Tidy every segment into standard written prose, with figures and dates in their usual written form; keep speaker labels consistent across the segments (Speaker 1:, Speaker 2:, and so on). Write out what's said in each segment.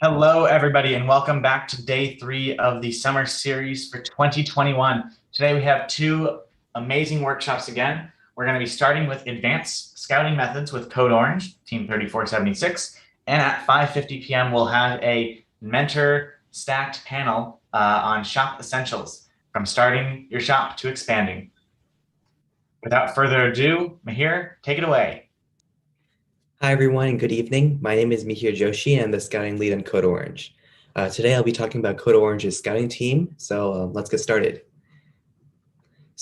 Speaker 1: Hello, everybody, and welcome back to day 3 of the summer series for 2021. Today we have two amazing workshops again. We're going to be starting with advanced scouting methods with Code Orange, Team 3476, and at 5:50 p.m. we'll have a mentor stacked panel on shop essentials, from starting your shop to expanding. Without further ado, Mihir, take it away.
Speaker 2: Hi, everyone, and good evening. My name is Mihir Joshi, and I'm the scouting lead on Code Orange. Today, I'll be talking about Code Orange's scouting team, so let's get started.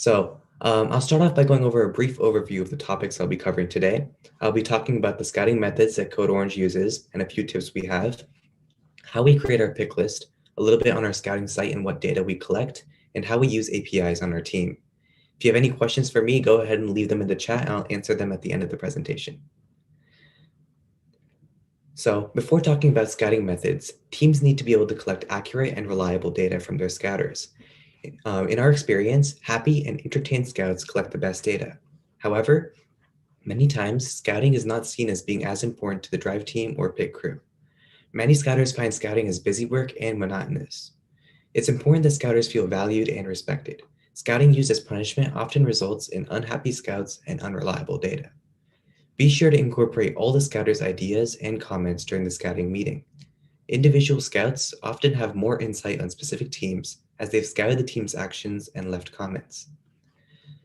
Speaker 2: I'll start off by going over a brief overview of the topics I'll be covering today. I'll be talking about the scouting methods that Code Orange uses and a few tips we have, how we create our pick list, a little bit on our scouting site and what data we collect, and how we use APIs on our team. If you have any questions for me, go ahead and leave them in the chat, and I'll answer them at the end of the presentation. So before talking about scouting methods, teams need to be able to collect accurate and reliable data from their scouters. In our experience, happy and entertained scouts collect the best data. However, many times, scouting is not seen as being as important to the drive team or pit crew. Many scouters find scouting as busy work and monotonous. It's important that scouters feel valued and respected. Scouting used as punishment often results in unhappy scouts and unreliable data. Be sure to incorporate all the scouters' ideas and comments during the scouting meeting. Individual scouts often have more insight on specific teams as they've scouted the team's actions and left comments.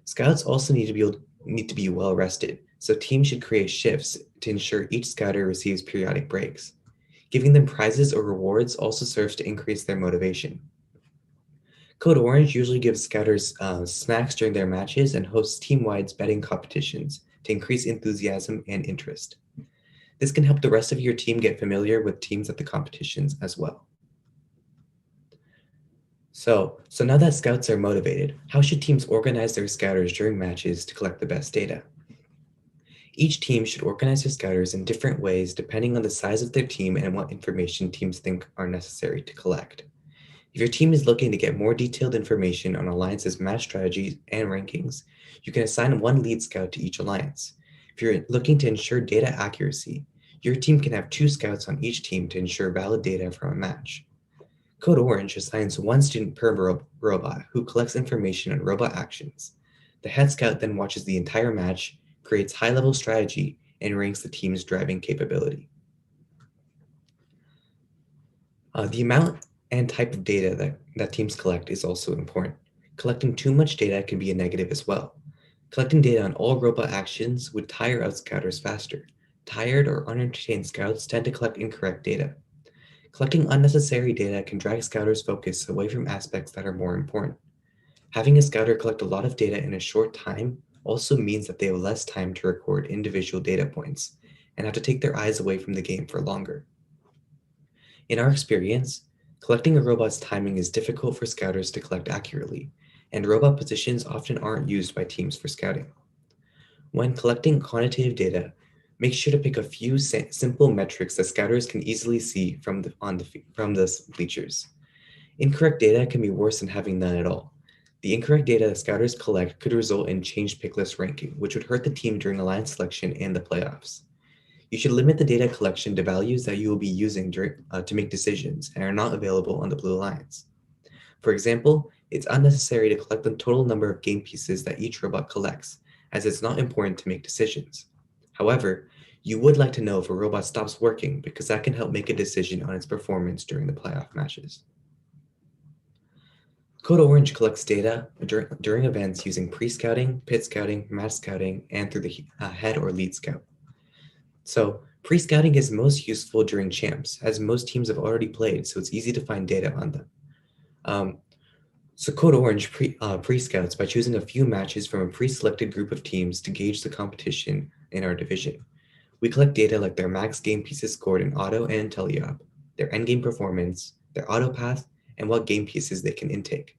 Speaker 2: Scouts also need to be well rested, so teams should create shifts to ensure each scouter receives periodic breaks. Giving them prizes or rewards also serves to increase their motivation. Code Orange usually gives scouters snacks during their matches and hosts team-wide betting competitions to increase enthusiasm and interest. This can help the rest of your team get familiar with teams at the competitions as well. So now that scouts are motivated, how should teams organize their scouters during matches to collect the best data? Each team should organize their scouters in different ways depending on the size of their team and what information teams think are necessary to collect. If your team is looking to get more detailed information on alliances' match strategies and rankings, you can assign one lead scout to each alliance. If you're looking to ensure data accuracy, your team can have 2 scouts on each team to ensure valid data from a match. Code Orange assigns 1 student per robot who collects information on robot actions. The head scout then watches the entire match, creates high-level strategy, and ranks the team's driving capability. The amount and type of data that teams collect is also important. Collecting too much data can be a negative as well. Collecting data on all robot actions would tire out scouters faster. Tired or unentertained scouts tend to collect incorrect data. Collecting unnecessary data can drag scouters' focus away from aspects that are more important. Having a scouter collect a lot of data in a short time also means that they have less time to record individual data points and have to take their eyes away from the game for longer. In our experience, collecting a robot's timing is difficult for scouters to collect accurately, and robot positions often aren't used by teams for scouting. When collecting quantitative data, make sure to pick a few simple metrics that scouters can easily see from the bleachers. Incorrect data can be worse than having none at all. The incorrect data that scouters collect could result in changed pick list ranking, which would hurt the team during alliance selection and the playoffs. You should limit the data collection to values that you will be using to make decisions and are not available on the Blue Alliance. For example, it's unnecessary to collect the total number of game pieces that each robot collects, as it's not important to make decisions. However, you would like to know if a robot stops working because that can help make a decision on its performance during the playoff matches. Code Orange collects data during events using pre-scouting, pit scouting, match scouting, and through the head or lead scout. So pre-scouting is most useful during champs, as most teams have already played, so it's easy to find data on them. So Code Orange pre-scouts by choosing a few matches from a pre-selected group of teams to gauge the competition in our division. We collect data like their max game pieces scored in auto and teleop, their endgame performance, their auto path, and what game pieces they can intake.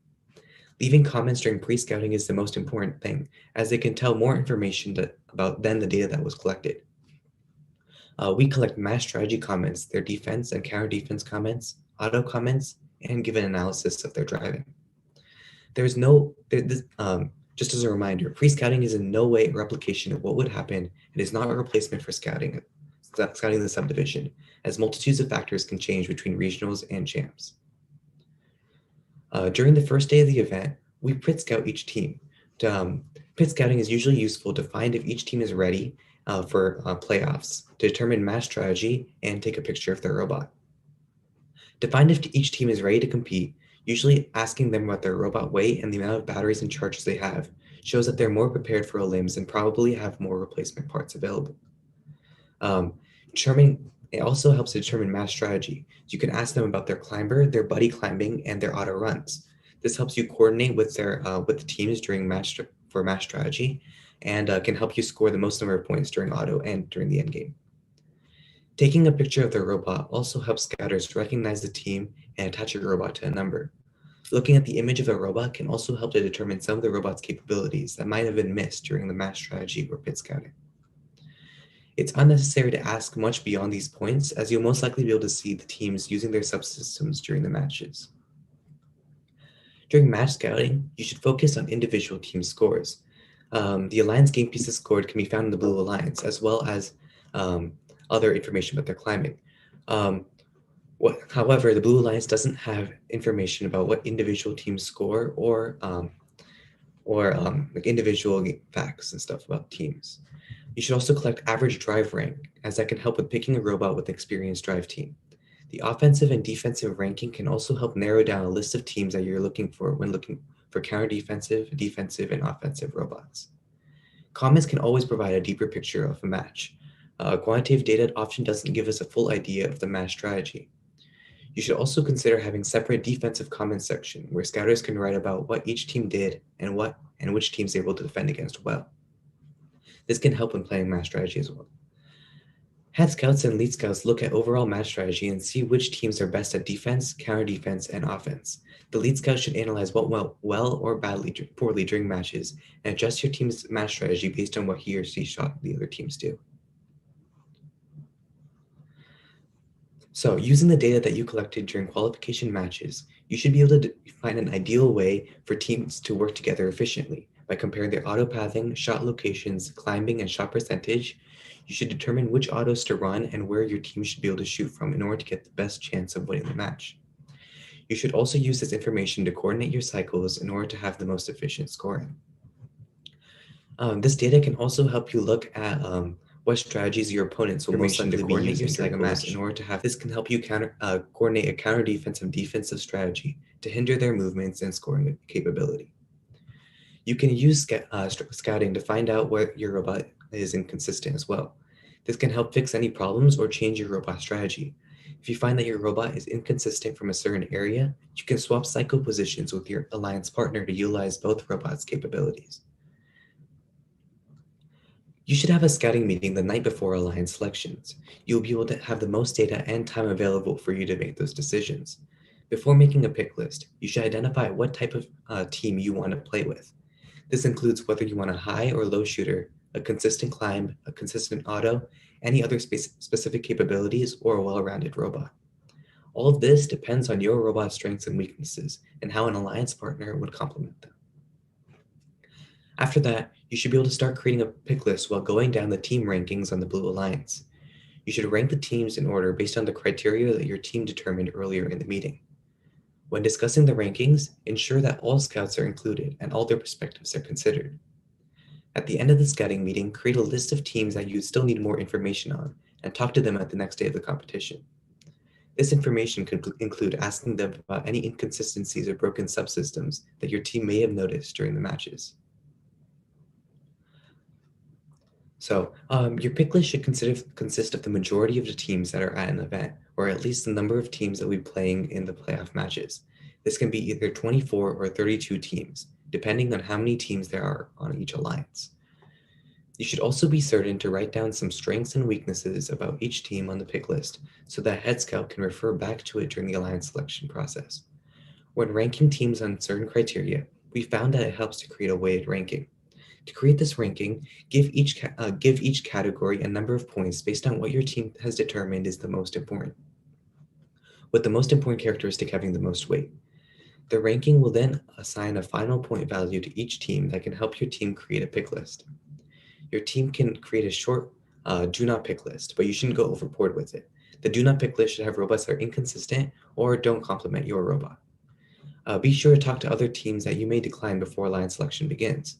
Speaker 2: Leaving comments during pre-scouting is the most important thing, as they can tell more information than the data that was collected. We collect match strategy comments, their defense and counter defense comments, auto comments, and give an analysis of their driving. Just as a reminder, pre-scouting is in no way a replication of what would happen. It is not a replacement for scouting. scouting the subdivision, as multitudes of factors can change between regionals and champs. During the first day of the event, we pit scout each team. Pit scouting is usually useful to find if each team is ready for playoffs, to determine match strategy, and take a picture of their robot. To find if each team is ready to compete, usually asking them about their robot weight and the amount of batteries and charges they have shows that they're more prepared for limbs and probably have more replacement parts available. It also helps to determine match strategy. You can ask them about their climber, their buddy climbing, and their auto runs. This helps you coordinate with the teams during match strategy, and can help you score the most number of points during auto and during the end game. Taking a picture of their robot also helps scouters recognize the team and attach your robot to a number. Looking at the image of a robot can also help to determine some of the robot's capabilities that might have been missed during the match strategy or pit scouting. It's unnecessary to ask much beyond these points, as you'll most likely be able to see the teams using their subsystems during the matches. During match scouting, you should focus on individual team scores. The Alliance game pieces scored can be found in the Blue Alliance, as well as other information about their climbing. However, the Blue Alliance doesn't have information about what individual teams score or like individual facts and stuff about teams. You should also collect average drive rank, as that can help with picking a robot with an experienced drive team. The offensive and defensive ranking can also help narrow down a list of teams that you're looking for when looking for counter-defensive, defensive, and offensive robots. Comments can always provide a deeper picture of a match. Quantitative data often doesn't give us a full idea of the match strategy. You should also consider having separate defensive comments section where scouters can write about what each team did and which teams they're able to defend against well. This can help when planning match strategy as well. Head scouts and lead scouts look at overall match strategy and see which teams are best at defense, counter defense, and offense. The lead scout should analyze what went well or poorly during matches and adjust your team's match strategy based on what he or she shot the other teams do. So, using the data that you collected during qualification matches, you should be able to find an ideal way for teams to work together efficiently. By comparing their auto pathing, shot locations, climbing, and shot percentage, you should determine which autos to run and where your team should be able to shoot from in order to get the best chance of winning the match. You should also use this information to coordinate your cycles in order to have the most efficient scoring. This data can also help you look at what strategies your opponents will most likely be using during a match. In order to have this can help you coordinate a counter-defensive strategy to hinder their movements and scoring capability. You can use scouting to find out where your robot is inconsistent as well. This can help fix any problems or change your robot strategy. If you find that your robot is inconsistent from a certain area, you can swap cycle positions with your alliance partner to utilize both robots' capabilities. You should have a scouting meeting the night before alliance selections. You'll be able to have the most data and time available for you to make those decisions. Before making a pick list, you should identify what type of team you want to play with. This includes whether you want a high or low shooter, a consistent climb, a consistent auto, any other specific capabilities, or a well-rounded robot. All of this depends on your robot's strengths and weaknesses and how an alliance partner would complement them. After that, you should be able to start creating a pick list while going down the team rankings on the Blue Alliance. You should rank the teams in order based on the criteria that your team determined earlier in the meeting. When discussing the rankings, ensure that all scouts are included and all their perspectives are considered. At the end of the scouting meeting, create a list of teams that you still need more information on and talk to them at the next day of the competition. This information could include asking them about any inconsistencies or broken subsystems that your team may have noticed during the matches. So your pick list should consist of the majority of the teams that are at an event, or at least the number of teams that will be playing in the playoff matches. This can be either 24 or 32 teams, depending on how many teams there are on each alliance. You should also be certain to write down some strengths and weaknesses about each team on the pick list so that head scout can refer back to it during the alliance selection process. When ranking teams on certain criteria, we found that it helps to create a weighted ranking. To create this ranking, give each category a number of points based on what your team has determined is the most important, with the most important characteristic having the most weight. The ranking will then assign a final point value to each team that can help your team create a pick list. Your team can create a short do not pick list, but you shouldn't go overboard with it. The do not pick list should have robots that are inconsistent or don't complement your robot. Be sure to talk to other teams that you may decline before line selection begins.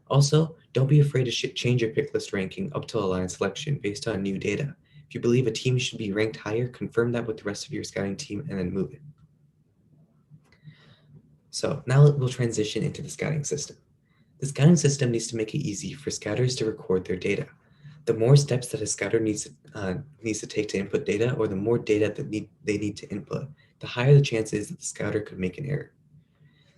Speaker 2: Also, don't be afraid to change your pick list ranking up to a line selection based on new data. If you believe a team should be ranked higher, confirm that with the rest of your scouting team and then move it. So now we'll transition into the scouting system. The scouting system needs to make it easy for scouters to record their data. The more steps that a scouter needs to take to input data, or the more data that they need to input, the higher the chance is that the scouter could make an error.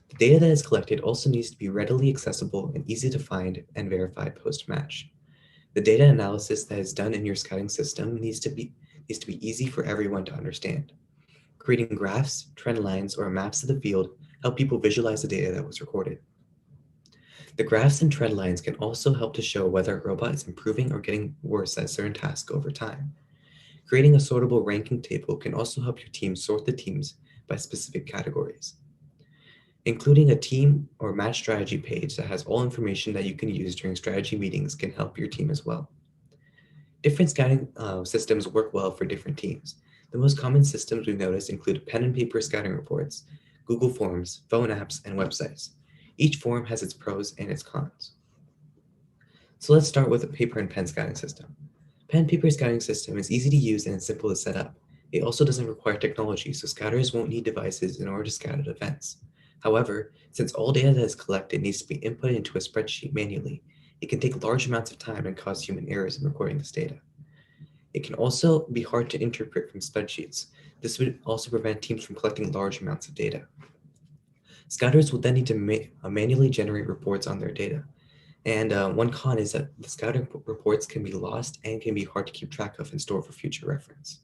Speaker 2: The data that is collected also needs to be readily accessible and easy to find and verify post-match. The data analysis that is done in your scouting system needs to be easy for everyone to understand. Creating graphs, trend lines, or maps of the field help people visualize the data that was recorded. The graphs and trend lines can also help to show whether a robot is improving or getting worse at certain tasks over time. Creating a sortable ranking table can also help your team sort the teams by specific categories. Including a team or match strategy page that has all information that you can use during strategy meetings can help your team as well. Different scouting systems work well for different teams. The most common systems we've noticed include pen and paper scouting reports, Google Forms, phone apps, and websites. Each form has its pros and its cons. So let's start with a paper and pen scouting system. Pen and paper scouting system is easy to use and it's simple to set up. It also doesn't require technology, so scouters won't need devices in order to scout at events. However, since all data that is collected needs to be input into a spreadsheet manually, it can take large amounts of time and cause human errors in recording this data. It can also be hard to interpret from spreadsheets. This would also prevent teams from collecting large amounts of data. Scouters will then need to manually generate reports on their data. And one con is that the scouting reports can be lost and can be hard to keep track of and store for future reference.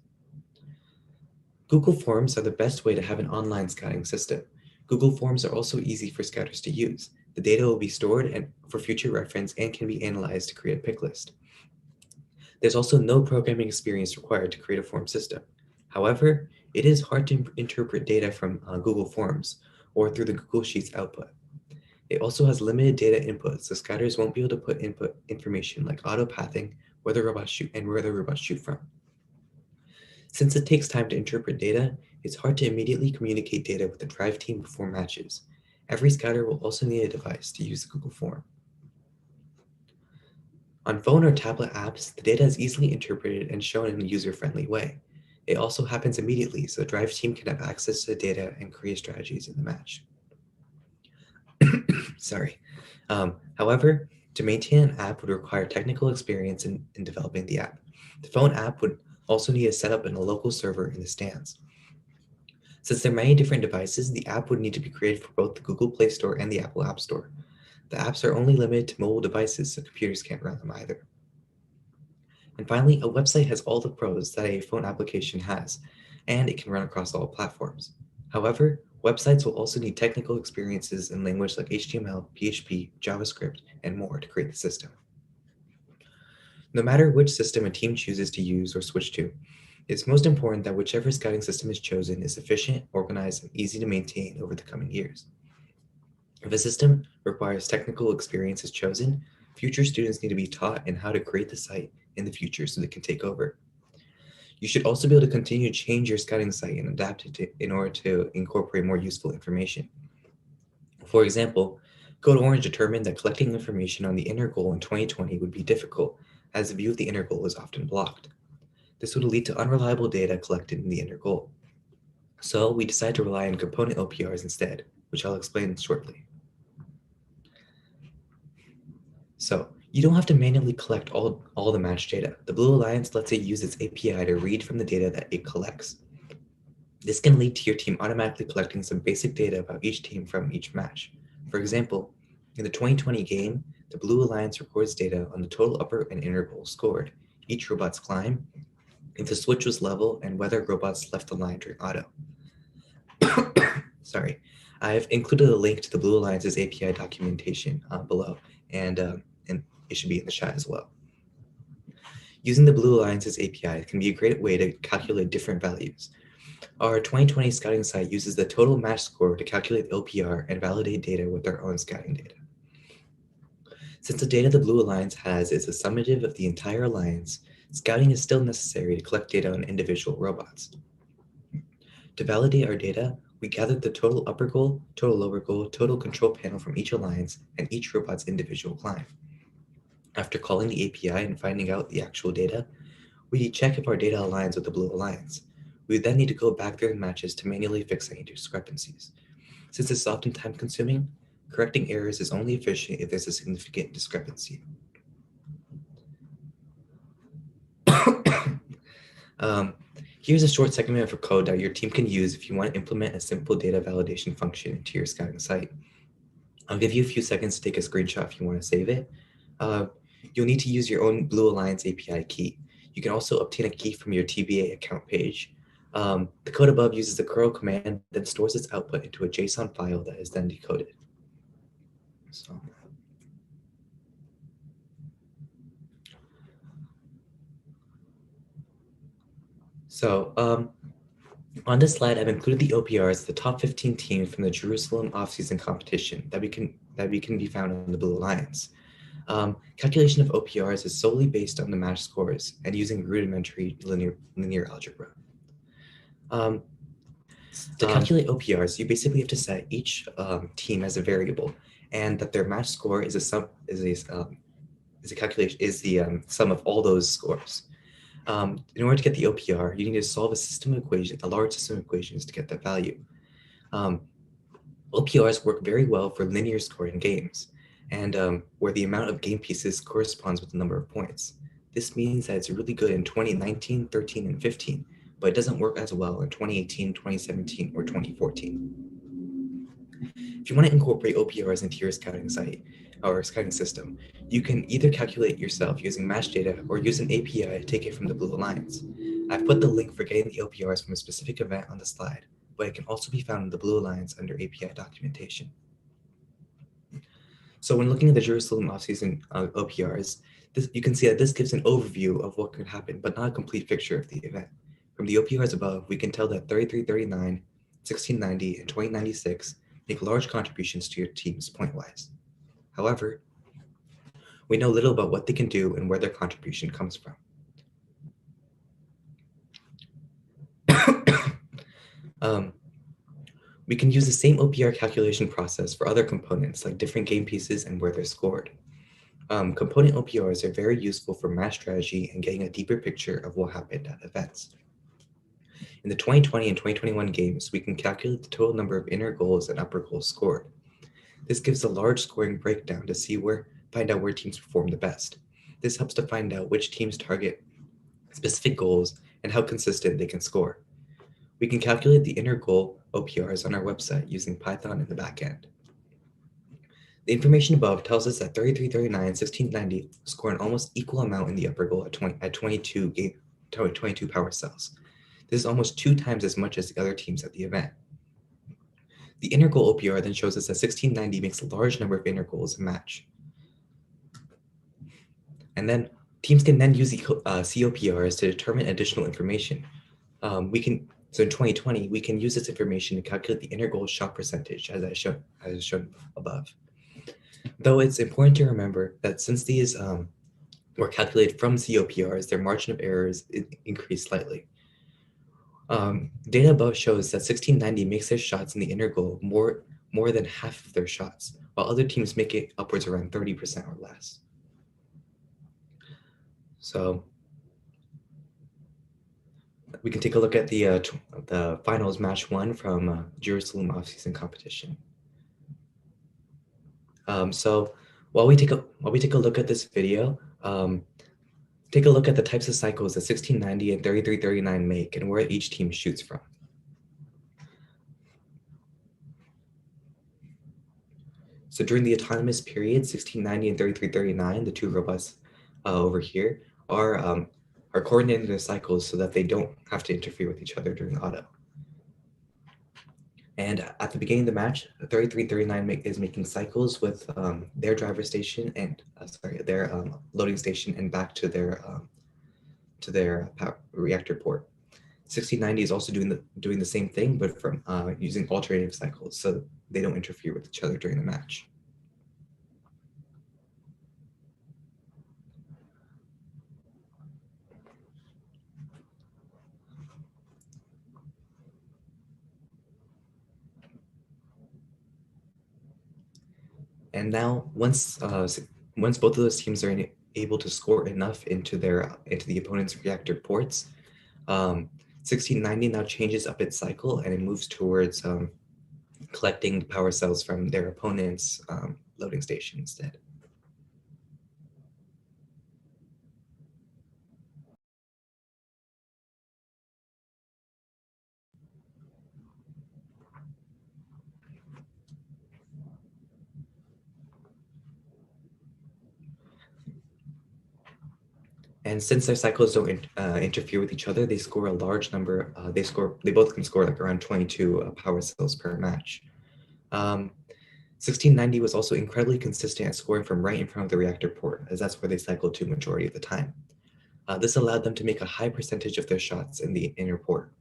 Speaker 2: Google Forms are the best way to have an online scouting system. Google Forms are also easy for scouters to use. The data will be stored for future reference and can be analyzed to create a pick list. There's also no programming experience required to create a form system. However, it is hard to interpret data from Google Forms or through the Google Sheets output. It also has limited data input, so scouters won't be able to put input information like auto pathing, where the robots shoot, and where the robots shoot from. Since it takes time to interpret data, it's hard to immediately communicate data with the drive team before matches. Every scouter will also need a device to use the Google Form. On phone or tablet apps, the data is easily interpreted and shown in a user-friendly way. It also happens immediately, so the drive team can have access to the data and create strategies in the match. Sorry. However, to maintain an app would require technical experience in developing the app. The phone app would also need to set up in a local server in the stands. Since there are many different devices, the app would need to be created for both the Google Play Store and the Apple App Store. The apps are only limited to mobile devices, so computers can't run them either. And finally, a website has all the pros that a phone application has, and it can run across all platforms. However, websites will also need technical experiences in language like HTML, PHP, JavaScript, and more to create the system. No matter which system a team chooses to use or switch to, it's most important that whichever scouting system is chosen is efficient, organized, and easy to maintain over the coming years. If a system requires technical experience is chosen, future students need to be taught in how to create the site in the future so they can take over. You should also be able to continue to change your scouting site and adapt it in order to incorporate more useful information. For example, Code Orange determined that collecting information on the inner goal in 2020 would be difficult, as the view of the inner goal is often blocked. This would lead to unreliable data collected in the inner goal. So we decided to rely on component OPRs instead, which I'll explain shortly. So you don't have to manually collect all the match data. The Blue Alliance lets it use its API to read from the data that it collects. This can lead to your team automatically collecting some basic data about each team from each match. For example, in the 2020 game, the Blue Alliance records data on the total upper and inner goal scored, each robot's climb, if the switch was level, and whether robots left the line during auto. Sorry, I've included a link to the Blue Alliance's API documentation below, and it should be in the chat as well. Using the Blue Alliance's API can be a great way to calculate different values. Our 2020 scouting site uses the total match score to calculate the OPR and validate data with their own scouting data. Since the data the Blue Alliance has is a summative of the entire alliance, scouting is still necessary to collect data on individual robots. To validate our data, we gathered the total upper goal, total lower goal, total control panel from each alliance and each robot's individual climb. After calling the API and finding out the actual data, we check if our data aligns with the Blue Alliance. We then need to go back through the matches to manually fix any discrepancies. Since this is often time consuming, correcting errors is only efficient if there's a significant discrepancy. Here's a short segment of code that your team can use if you want to implement a simple data validation function into your scouting site. I'll give you a few seconds to take a screenshot if you want to save it. You'll need to use your own Blue Alliance API key. You can also obtain a key from your TBA account page. The code above uses the curl command that stores its output into a JSON file that is then decoded. So on this slide, I've included the OPRs, the top 15 teams from the Jerusalem off-season competition that can be found on the Blue Alliance. Calculation of OPRs is solely based on the match scores and using rudimentary linear algebra. To calculate OPRs, you basically have to set each team as a variable, and that their match score is the sum of all those scores. In order to get the OPR, you need to solve a large system of equations to get that value. OPRs work very well for linear scoring games, and where the amount of game pieces corresponds with the number of points. This means that it's really good in 2019, 13, and 15, but it doesn't work as well in 2018, 2017, or 2014. If you want to incorporate OPRs into your scouting site or scouting system, you can either calculate yourself using match data or use an API to take it from the Blue Alliance. I've put the link for getting the OPRs from a specific event on the slide, but it can also be found in the Blue Alliance under API documentation. So when looking at the Jerusalem off-season OPRs, you can see that this gives an overview of what could happen, but not a complete picture of the event. From the OPRs above, we can tell that 3339, 1690, and 2096 make large contributions to your teams point-wise. However, we know little about what they can do and where their contribution comes from. We can use the same OPR calculation process for other components like different game pieces and where they're scored. Component OPRs are very useful for match strategy and getting a deeper picture of what happened at events. In the 2020 and 2021 games, we can calculate the total number of inner goals and upper goals scored. This gives a large scoring breakdown to find out where teams perform the best. This helps to find out which teams target specific goals and how consistent they can score. We can calculate the inner goal OPRs on our website using Python in the backend. The information above tells us that 3339 and 1690 score an almost equal amount in the upper goal at 22 power cells. This is almost 2 times as much as the other teams at the event. The inner goal OPR then shows us that 1690 makes a large number of inner goals a match. And then teams can then use the COPRs to determine additional information. So in 2020, we can use this information to calculate the inner goal shot percentage as shown above. Though it's important to remember that since these were calculated from COPRs, their margin of errors increased slightly. Data above shows that 1690 makes their shots in the inner goal more than half of their shots, while other teams make it upwards around 30% or less. So we can take a look at the finals match 1 from Jerusalem off-season competition. So while we take a look at this video, take a look at the types of cycles that 1690 and 3339 make and where each team shoots from. So during the autonomous period, 1690 and 3339, the 2 robots over here, are coordinating their cycles so that they don't have to interfere with each other during auto. And at the beginning of the match, 3339 is making cycles with their driver station and their loading station and back to their power reactor port. 1690 is also doing the same thing, but from using alternative cycles so they don't interfere with each other during the match. And now once both of those teams are able to score enough into the opponent's reactor ports, 1690 now changes up its cycle and it moves towards collecting power cells from their opponent's loading station instead. And since their cycles don't interfere with each other, they score a large number. They both can score like around 22 power cells per match. 1690 was also incredibly consistent at scoring from right in front of the reactor port, as that's where they cycled to majority of the time. This allowed them to make a high percentage of their shots in the inner port.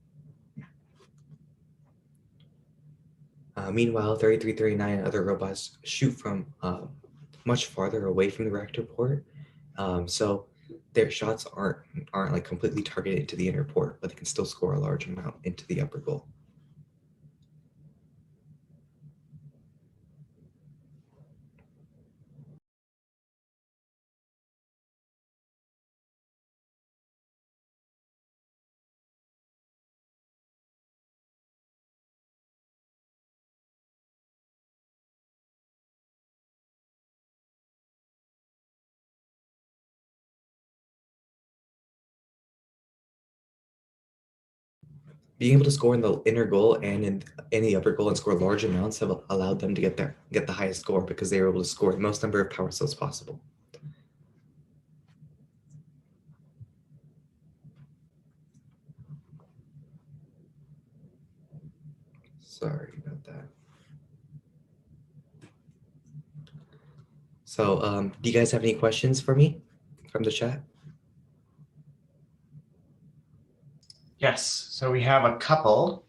Speaker 2: Meanwhile, 3339 and other robots shoot from much farther away from the reactor port, so their shots aren't like completely targeted to the inner port, but they can still score a large amount into the upper goal. Being able to score in the inner goal and in the upper goal and score large amounts have allowed them to get the highest score because they were able to score the most number of power cells possible. Sorry about that. So do you guys have any questions for me from the chat?
Speaker 1: Yes, so we have a couple.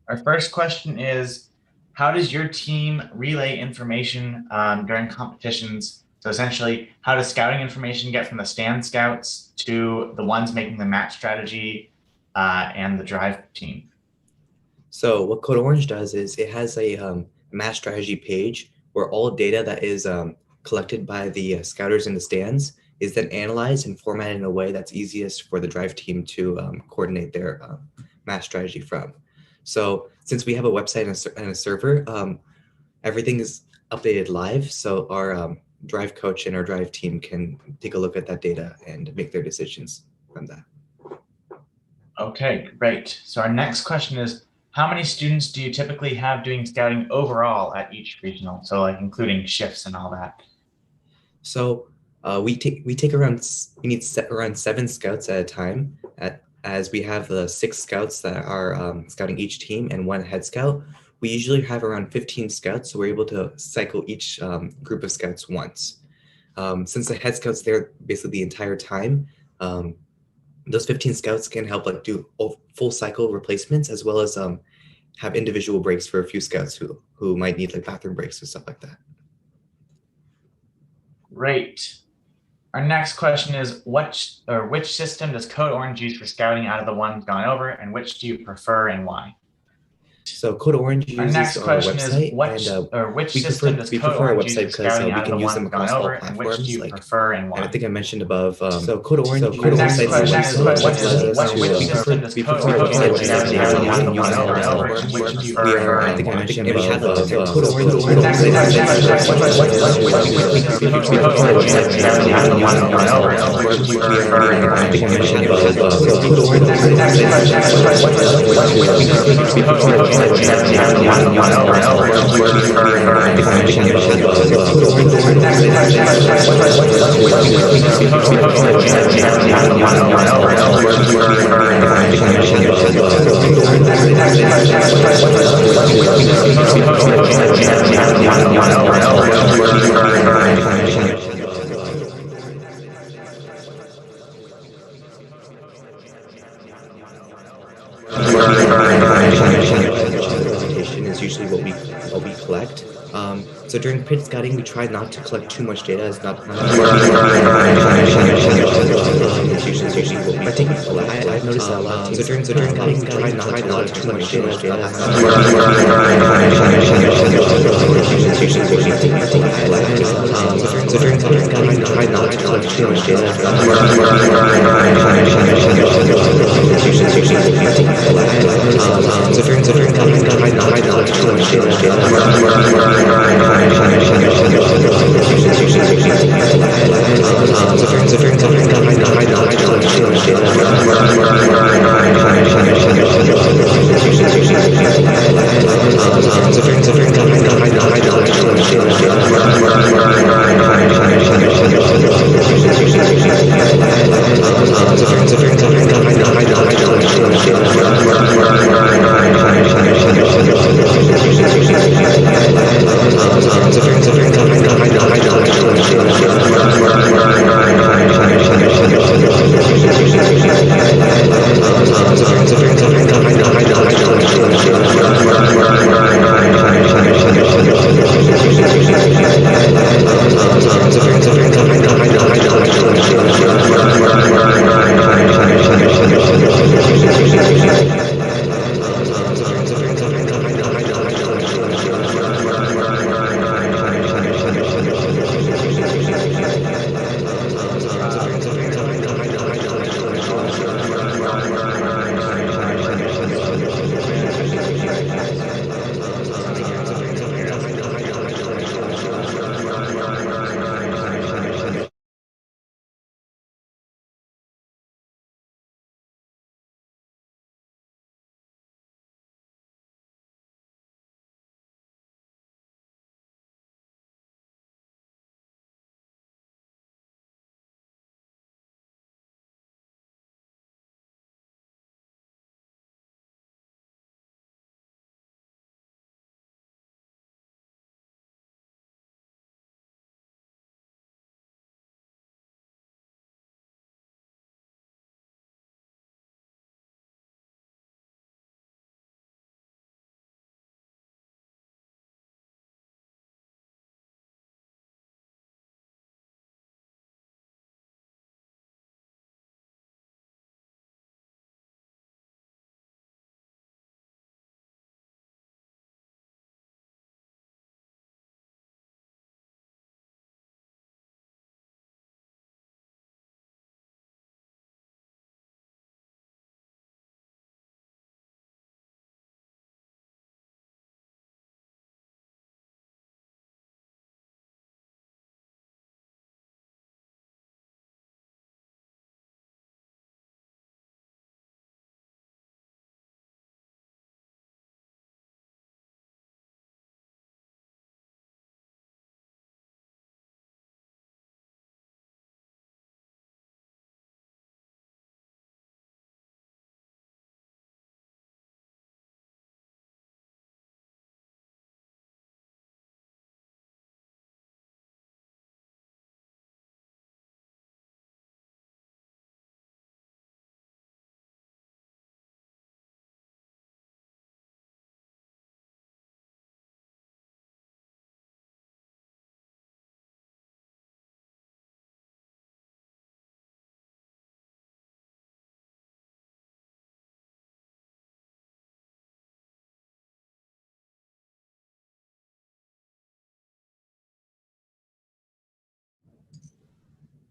Speaker 1: Our first question is, how does your team relay information during competitions? So essentially, how does scouting information get from the stand scouts to the ones making the match strategy and the drive team?
Speaker 2: So what Code Orange does is it has a match strategy page where all data that is collected by the scouters in the stands is then analyzed and formatted in a way that's easiest for the drive team to coordinate their match strategy from. So since we have a website and a server, everything is updated live. So our drive coach and our drive team can take a look at that data and make their decisions from that.
Speaker 1: Okay, great. So our next question is, how many students do you typically have doing scouting overall at each regional? So like including shifts and all that.
Speaker 2: So we need around 7 scouts at a time, as we have the 6 scouts that are scouting each team and 1 head scout. We usually have around 15 scouts, so we're able to cycle each group of scouts once. Since the head scout's there basically the entire time, those 15 scouts can help like do full cycle replacements, as well as have individual breaks for a few scouts who might need like bathroom breaks or stuff like that.
Speaker 1: Great. Our next question is, which system does Code Orange use for scouting out of the ones gone over, and which do you prefer and why?
Speaker 2: So Code Orange uses
Speaker 1: our next question
Speaker 2: is
Speaker 1: which system does Code Orange use for scouting out of the ones gone over, and which do you prefer and why?
Speaker 2: And I think I mentioned above. So Code Orange.
Speaker 1: Which system does Code Orange use for scouting out of the ones gone over, and which do you prefer and why?
Speaker 2: I think I mentioned above.
Speaker 1: Code Orange.
Speaker 2: So usually what we collect. So during pit scouting, we try not to collect too much data. It's not usually what we collect. I've noticed that a lot of teams try not to collect too much data. So during scouting, try not to collect too much data. So during scouting, try not to collect too much
Speaker 1: There's also technical problems going on with the stream live right now, so we're going to cut to a video right back. So we can hear us clearly.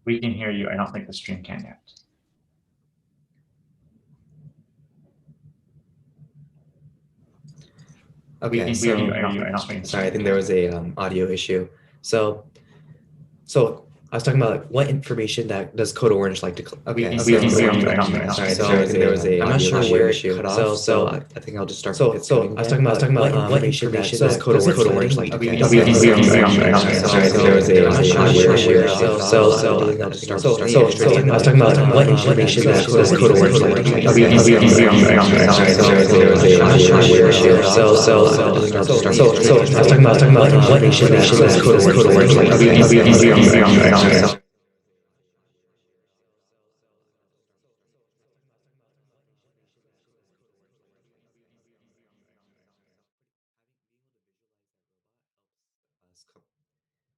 Speaker 1: We can hear you. I don't think the stream can yet.
Speaker 2: Okay,
Speaker 1: so
Speaker 2: sorry, I think there was a audio issue. So I was talking about like what information that does Code Orange like to. Okay, sorry, I think there was a. I'm not sure where it cut off. So I think I'll just start. So I was talking about what information that does Code Orange like to. Okay, sorry, I think there was a audio issue. So I'll just start. So I was talking about what information that does Code Orange like to. Sorry, I think there was a audio issue. So I'll just start. So I was talking about what information that does Code Orange like to.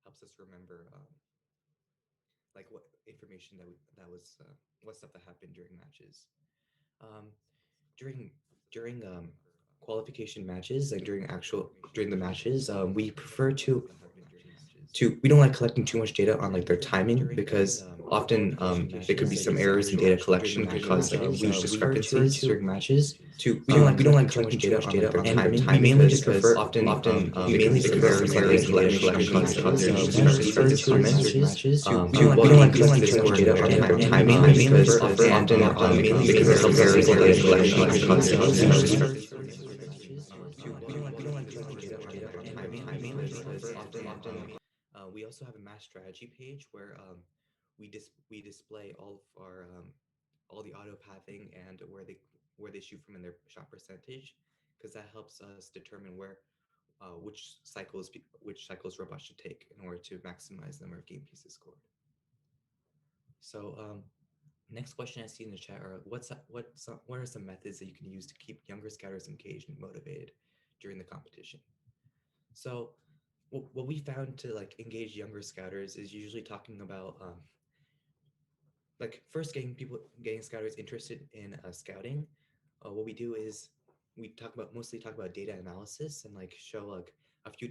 Speaker 2: Helps us remember like what information that was what stuff that happened during matches. during qualification matches, like during the matches, we prefer to we don't like collecting too much data on like their timing, because often there could be some errors in data collection that cause huge discrepancies during matches. We don't like collecting too much data on their timing. We mainly just prefer often we mainly just prefer some errors in data collection that cause huge discrepancies during matches. We don't like collecting too much data on their timing because often there could be some errors in data collection that cause huge discrepancies. We don't like collecting data on their timing because we also have a mass strategy page where we display all of our all the auto pathing and where they shoot from in their shot percentage, because that helps us determine where which cycles robots should take in order to maximize the number of game pieces scored. So next question I see in the chat are what are some methods that you can use to keep younger scouters engaged and motivated during the competition? So what we found to like engage younger scouters is usually talking about like first getting scouters interested in scouting. What we do is we mostly talk about data analysis and like show like a few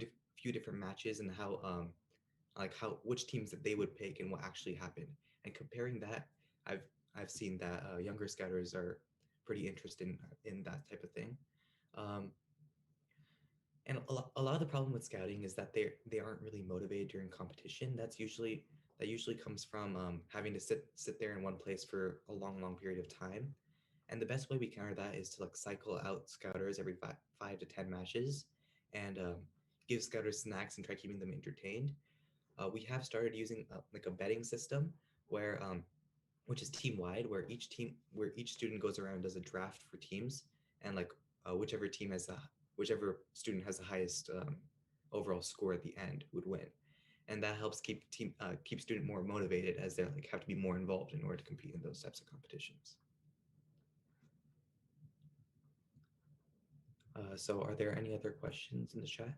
Speaker 2: different matches and how which teams that they would pick and what actually happened. And comparing that, I've seen that younger scouters are pretty interested in that type of thing. And a lot of the problem with scouting is that they aren't really motivated during competition. That usually comes from having to sit there in one place for a long period of time. And the best way we counter that is to like cycle out scouters every 5 to 10 matches and give scouters snacks and try keeping them entertained. We have started using like a betting system where which is team wide, where each student goes around and does a draft for teams, and like whichever student has the highest overall score at the end would win. And that helps keep student more motivated, as they like have to be more involved in order to compete in those types of competitions. So are there any other questions in the chat?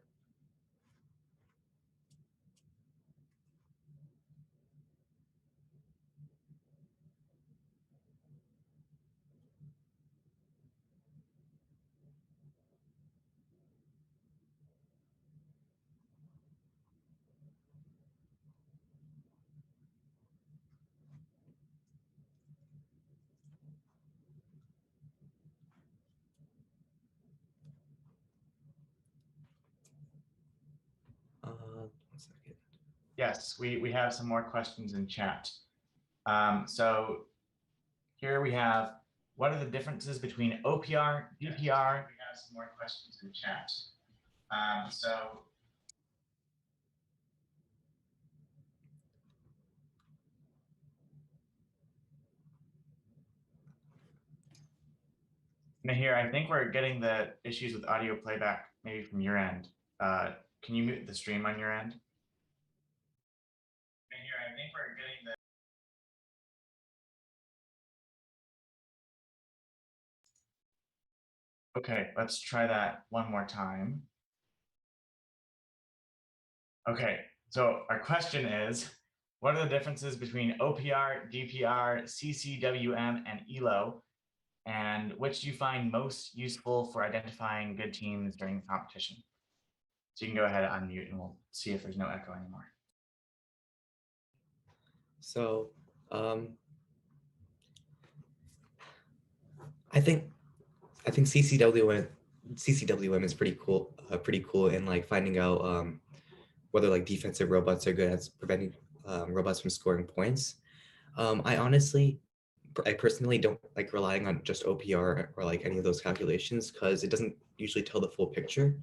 Speaker 2: One second.
Speaker 1: Yes, we have some more questions in chat. So here we have, what are the differences between OPR, DPR? We have some more questions in chat. So Nahir, I think we're getting the issues with audio playback maybe from your end. Can you mute the stream on your end? Nahir, I think we're getting the Okay, let's try that one more time. Okay, so our question is, what are the differences between OPR, DPR, CCWM, and ELO? And which do you find most useful for identifying good teams during the competition? So you can go ahead and unmute and we'll see if there's no echo anymore.
Speaker 2: So I think CCWM is pretty cool in like finding out whether like defensive robots are good at preventing robots from scoring points. I personally don't like relying on just OPR or like any of those calculations, because it doesn't usually tell the full picture.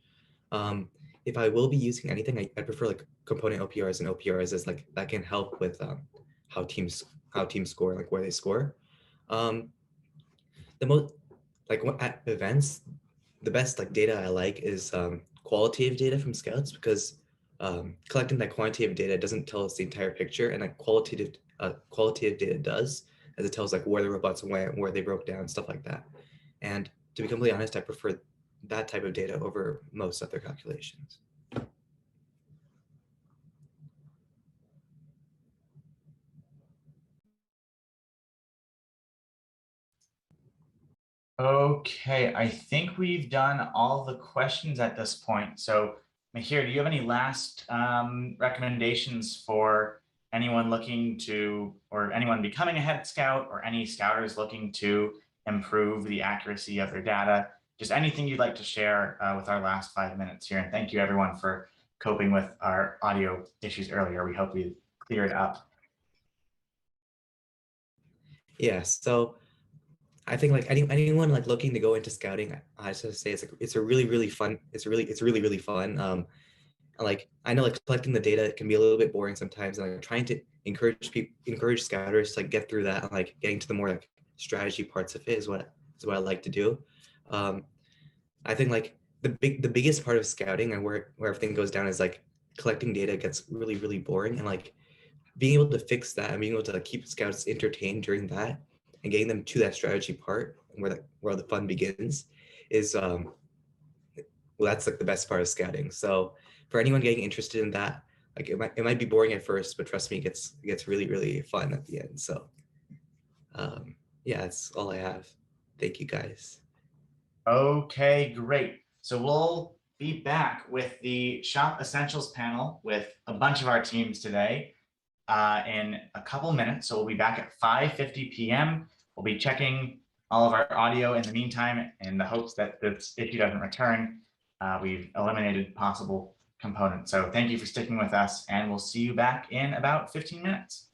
Speaker 2: If I will be using anything, I prefer like component OPRs and OPRs, as like that can help with how teams score, like where they score. The most like at events, the best like data I like is qualitative data from scouts, because collecting that quantitative data doesn't tell us the entire picture, and like qualitative data does, as it tells like where the robots went, where they broke down, stuff like that. And to be completely honest, I prefer that type of data over most other calculations.
Speaker 1: Okay, I think we've done all the questions at this point. So, Mahir, do you have any last recommendations for anyone looking to, or anyone becoming a head scout, or any scouters looking to improve the accuracy of their data? Just anything you'd like to share with our last 5 minutes here. And thank you, everyone, for coping with our audio issues earlier. We hope we cleared up.
Speaker 2: Yeah, so I think like anyone like looking to go into scouting, I just say it's a really fun. It's really fun. Like I know like collecting the data can be a little bit boring sometimes, and like trying to encourage scouters to like get through that and like getting to the more like strategy parts of it is what I like to do. Um, I think like the biggest part of scouting and where everything goes down is like collecting data gets really boring, and like being able to fix that and being able to like, keep scouts entertained during that and getting them to that strategy part where the fun begins is well, that's like the best part of scouting. So for anyone getting interested in that, like it might be boring at first, but trust me, it gets really fun at the end. So yeah, that's all I have. Thank you guys.
Speaker 1: Okay, great. So we'll be back with the Shop Essentials panel with a bunch of our teams today in a couple minutes. So we'll be back at 5:50 p.m. We'll be checking all of our audio in the meantime in the hopes that this issue doesn't return. We've eliminated possible components. So thank you for sticking with us, and we'll see you back in about 15 minutes.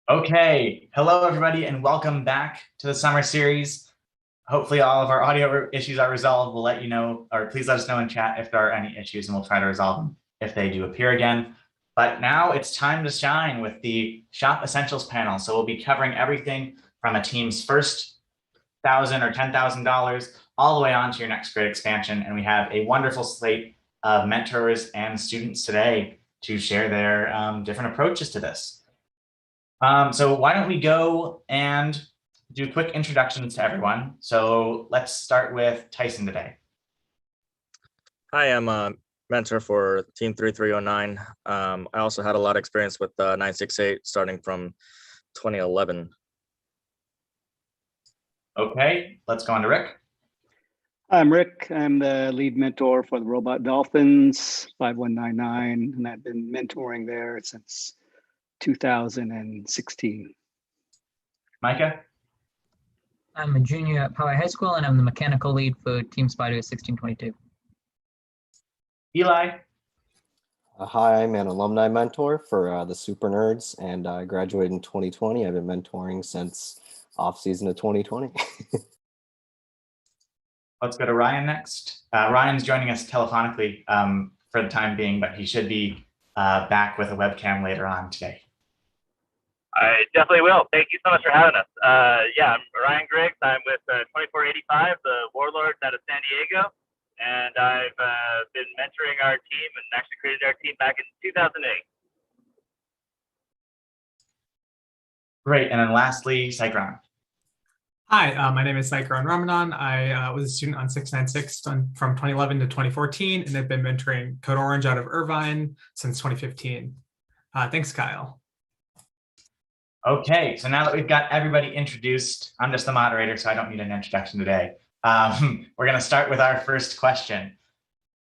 Speaker 1: Okay, hello everybody and welcome back to the summer series. Hopefully all of our audio issues are resolved. We'll let you know, or please let us know in chat if there are any issues and we'll try to resolve them if they do appear again. But now it's time to shine with the Shop Essentials panel. So we'll be covering everything from a team's first $1,000 or $10,000 all the way on to your next great expansion. And we have a wonderful slate of mentors and students today to share their different approaches to this. So why don't we go and do quick introductions to everyone. So let's start with Tyson today.
Speaker 3: Hi, I'm a mentor for Team 3309. I also had a lot of experience with 968 starting from 2011.
Speaker 1: Okay, let's go on to Rick.
Speaker 4: I'm Rick. I'm the lead mentor for the Robot Dolphins 5199, and I've been mentoring there since 2016.
Speaker 1: Micah.
Speaker 5: I'm a junior at Poway High School, and I'm the mechanical lead for Team Spider 1622.
Speaker 1: Eli.
Speaker 6: Hi, I'm an alumni mentor for the Super Nerds, and I graduated in 2020. I've been mentoring since off-season of 2020.
Speaker 1: Let's go to Ryan next. Ryan's joining us telephonically for the time being, but he should be back with a webcam later on today.
Speaker 7: I definitely will. Thank you so much for having us. Yeah, I'm Ryan Griggs. I'm with 2485, the Warlords out of San Diego, and I've been mentoring our team and actually created our team back in 2008.
Speaker 1: Great, and then lastly, Cycron.
Speaker 8: Hi, my name is Cycron Ramadan. I was a student on 696 from 2011 to 2014, and I've been mentoring Code Orange out of Irvine since 2015. Thanks, Kyle.
Speaker 1: Okay, so now that we've got everybody introduced, I'm just the moderator, so I don't need an introduction today. We're going to start with our first question.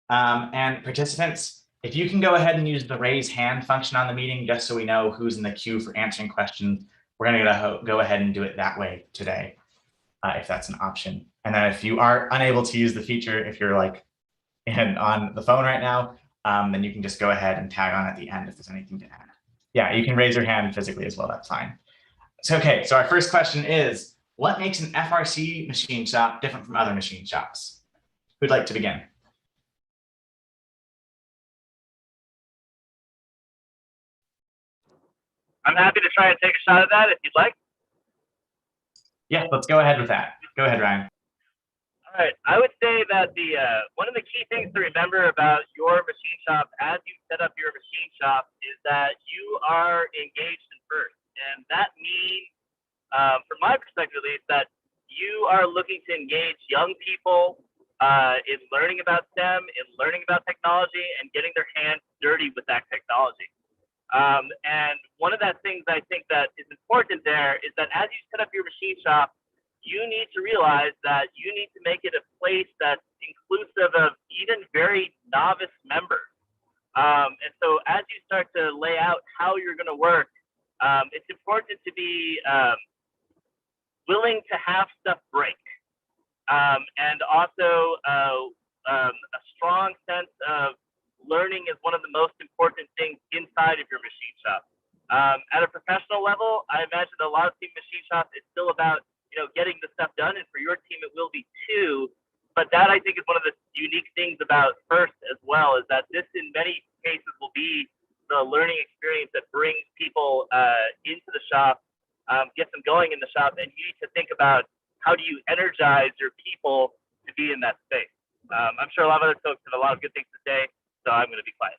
Speaker 1: And participants, if you can go ahead and use the raise hand function on the meeting, just so we know who's in the queue for answering questions, we're going to go ahead and do it that way today, if that's an option. And then if you are unable to use the feature, if you're like on the phone right now, then you can just go ahead and tag on at the end if there's anything to add. Yeah, you can raise your hand physically as well, that's fine. So, okay, so our first question is, what makes an FRC machine shop different from other machine shops? Who'd like to begin?
Speaker 7: I'm happy to try and take a shot at that if you'd like.
Speaker 1: Yeah, let's go ahead with that. Go ahead, Ryan.
Speaker 7: All right, I would say that the one of the key things to remember about your machine shop as you set up your machine shop is that you are engaged in FIRST. And that means, from my perspective at least, that you are looking to engage young people in learning about STEM, in learning about technology, and getting their hands dirty with that technology. And one of the things I think that is important there is that as you set up your machine shop, you need to realize that you need to make it a place that's inclusive of even very novice members. And so as you start to lay out how you're going to work, it's important to be willing to have stuff break. And also a strong sense of learning is one of the most important things inside of your machine shop. At a professional level, I imagine a lot of team machine shops, it's still about getting the stuff done, and for your team it will be too. But that I think is one of the unique things about FIRST as well, is that this in many cases will be the learning experience that brings people into the shop, gets them going in the shop, and you need to think about how do you energize your people to be in that space. I'm sure a lot of other folks have a lot of good things to say, so I'm going to be quiet.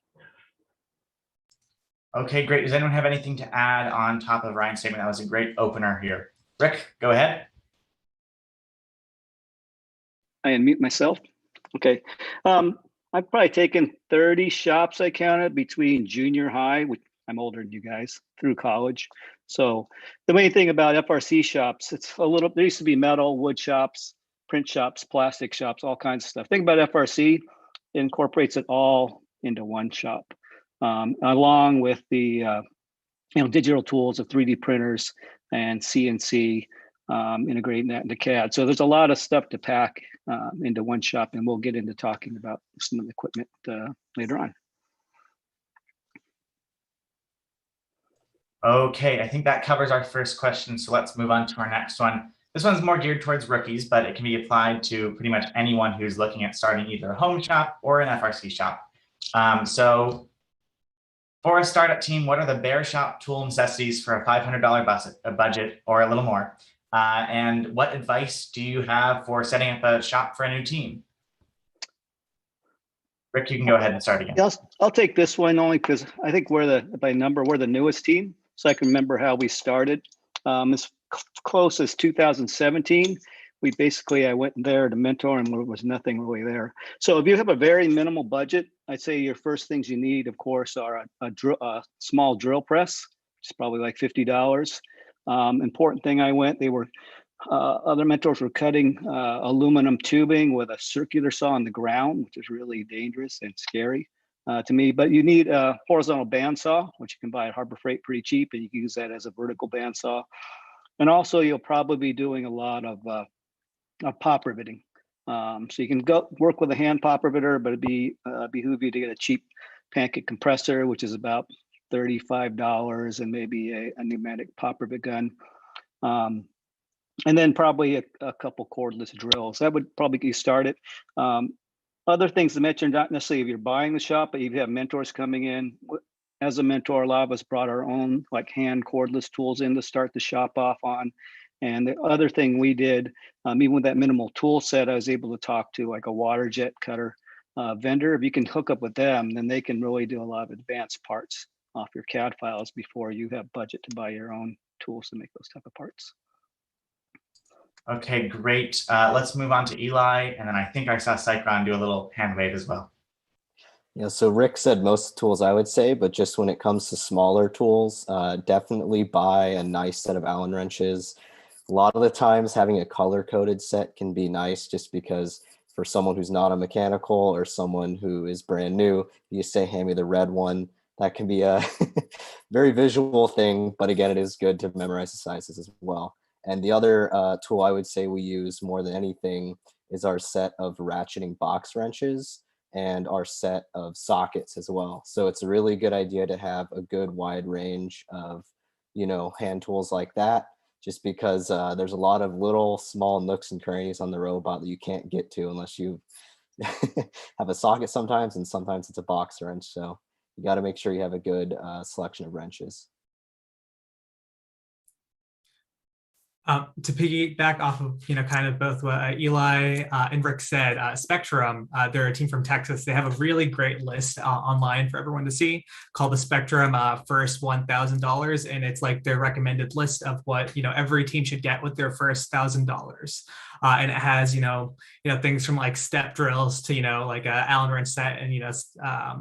Speaker 1: Okay, great. Does anyone have anything to add on top of Ryan's statement? That was a great opener here. Rick, go ahead.
Speaker 4: I unmute myself. Okay. I've probably taken 30 shops, I counted, between junior high, which I'm older than you guys, through college. So the main thing about FRC shops, it's a little, there used to be metal, wood shops, print shops, plastic shops, all kinds of stuff. Think about FRC, it incorporates it all into one shop, along with the digital tools of 3D printers and CNC, integrating that into CAD. So there's a lot of stuff to pack into one shop, and we'll get into talking about some of the equipment later on.
Speaker 1: Okay, I think that covers our first question. So let's move on to our next one. This one's more geared towards rookies, but it can be applied to pretty much anyone who's looking at starting either a home shop or an FRC shop. So for a startup team, what are the bare shop tool necessities for a $500 budget or a little more? And what advice do you have for setting up a shop for a new team? Rick, you can go ahead and start again.
Speaker 4: Yeah, I'll take this one only because I think we're the newest team, so I can remember how we started. As close as 2017, I went there to mentor and there was nothing really there. So if you have a very minimal budget, I'd say your first things you need, of course, are a small drill press, which is probably like $50. Important thing other mentors were cutting aluminum tubing with a circular saw on the ground, which is really dangerous and scary to me. But you need a horizontal bandsaw, which you can buy at Harbor Freight pretty cheap, and you can use that as a vertical bandsaw. And also, you'll probably be doing a lot of pop riveting. So you can go work with a hand pop riveter, but it'd behoove you to get a cheap pancake compressor, which is about $35, and maybe a pneumatic pop rivet gun. And then probably a couple cordless drills. That would probably get you started. Other things to mention, not necessarily if you're buying the shop, but if you have mentors coming in. As a mentor, a lot of us brought our own like hand cordless tools in to start the shop off on. And the other thing we did, even with that minimal tool set, I was able to talk to like a water jet cutter vendor. If you can hook up with them, then they can really do a lot of advanced parts off your CAD files before you have budget to buy your own tools to make those type of parts.
Speaker 1: Okay, great. Let's move on to Eli, and then I think I saw Cycron do a little hand wave as well.
Speaker 6: Yeah, so Rick said most tools I would say, but just when it comes to smaller tools, definitely buy a nice set of Allen wrenches. A lot of the times having a color-coded set can be nice just because for someone who's not a mechanical or someone who is brand new, you say, hand me the red one. That can be a very visual thing, but again, it is good to memorize the sizes as well. And the other tool I would say we use more than anything is our set of ratcheting box wrenches and our set of sockets as well. So it's a really good idea to have a good wide range of, hand tools like that, just because there's a lot of little small nooks and crannies on the robot that you can't get to unless you have a socket sometimes, and sometimes it's a box wrench. So you got to make sure you have a good selection of wrenches.
Speaker 8: To piggyback off of kind of both what Eli and Rick said, Spectrum, they're a team from Texas. They have a really great list online for everyone to see called the Spectrum First $1,000, and it's like their recommended list of what every team should get with their first $1,000. And it has things from like step drills to like a Allen wrench set and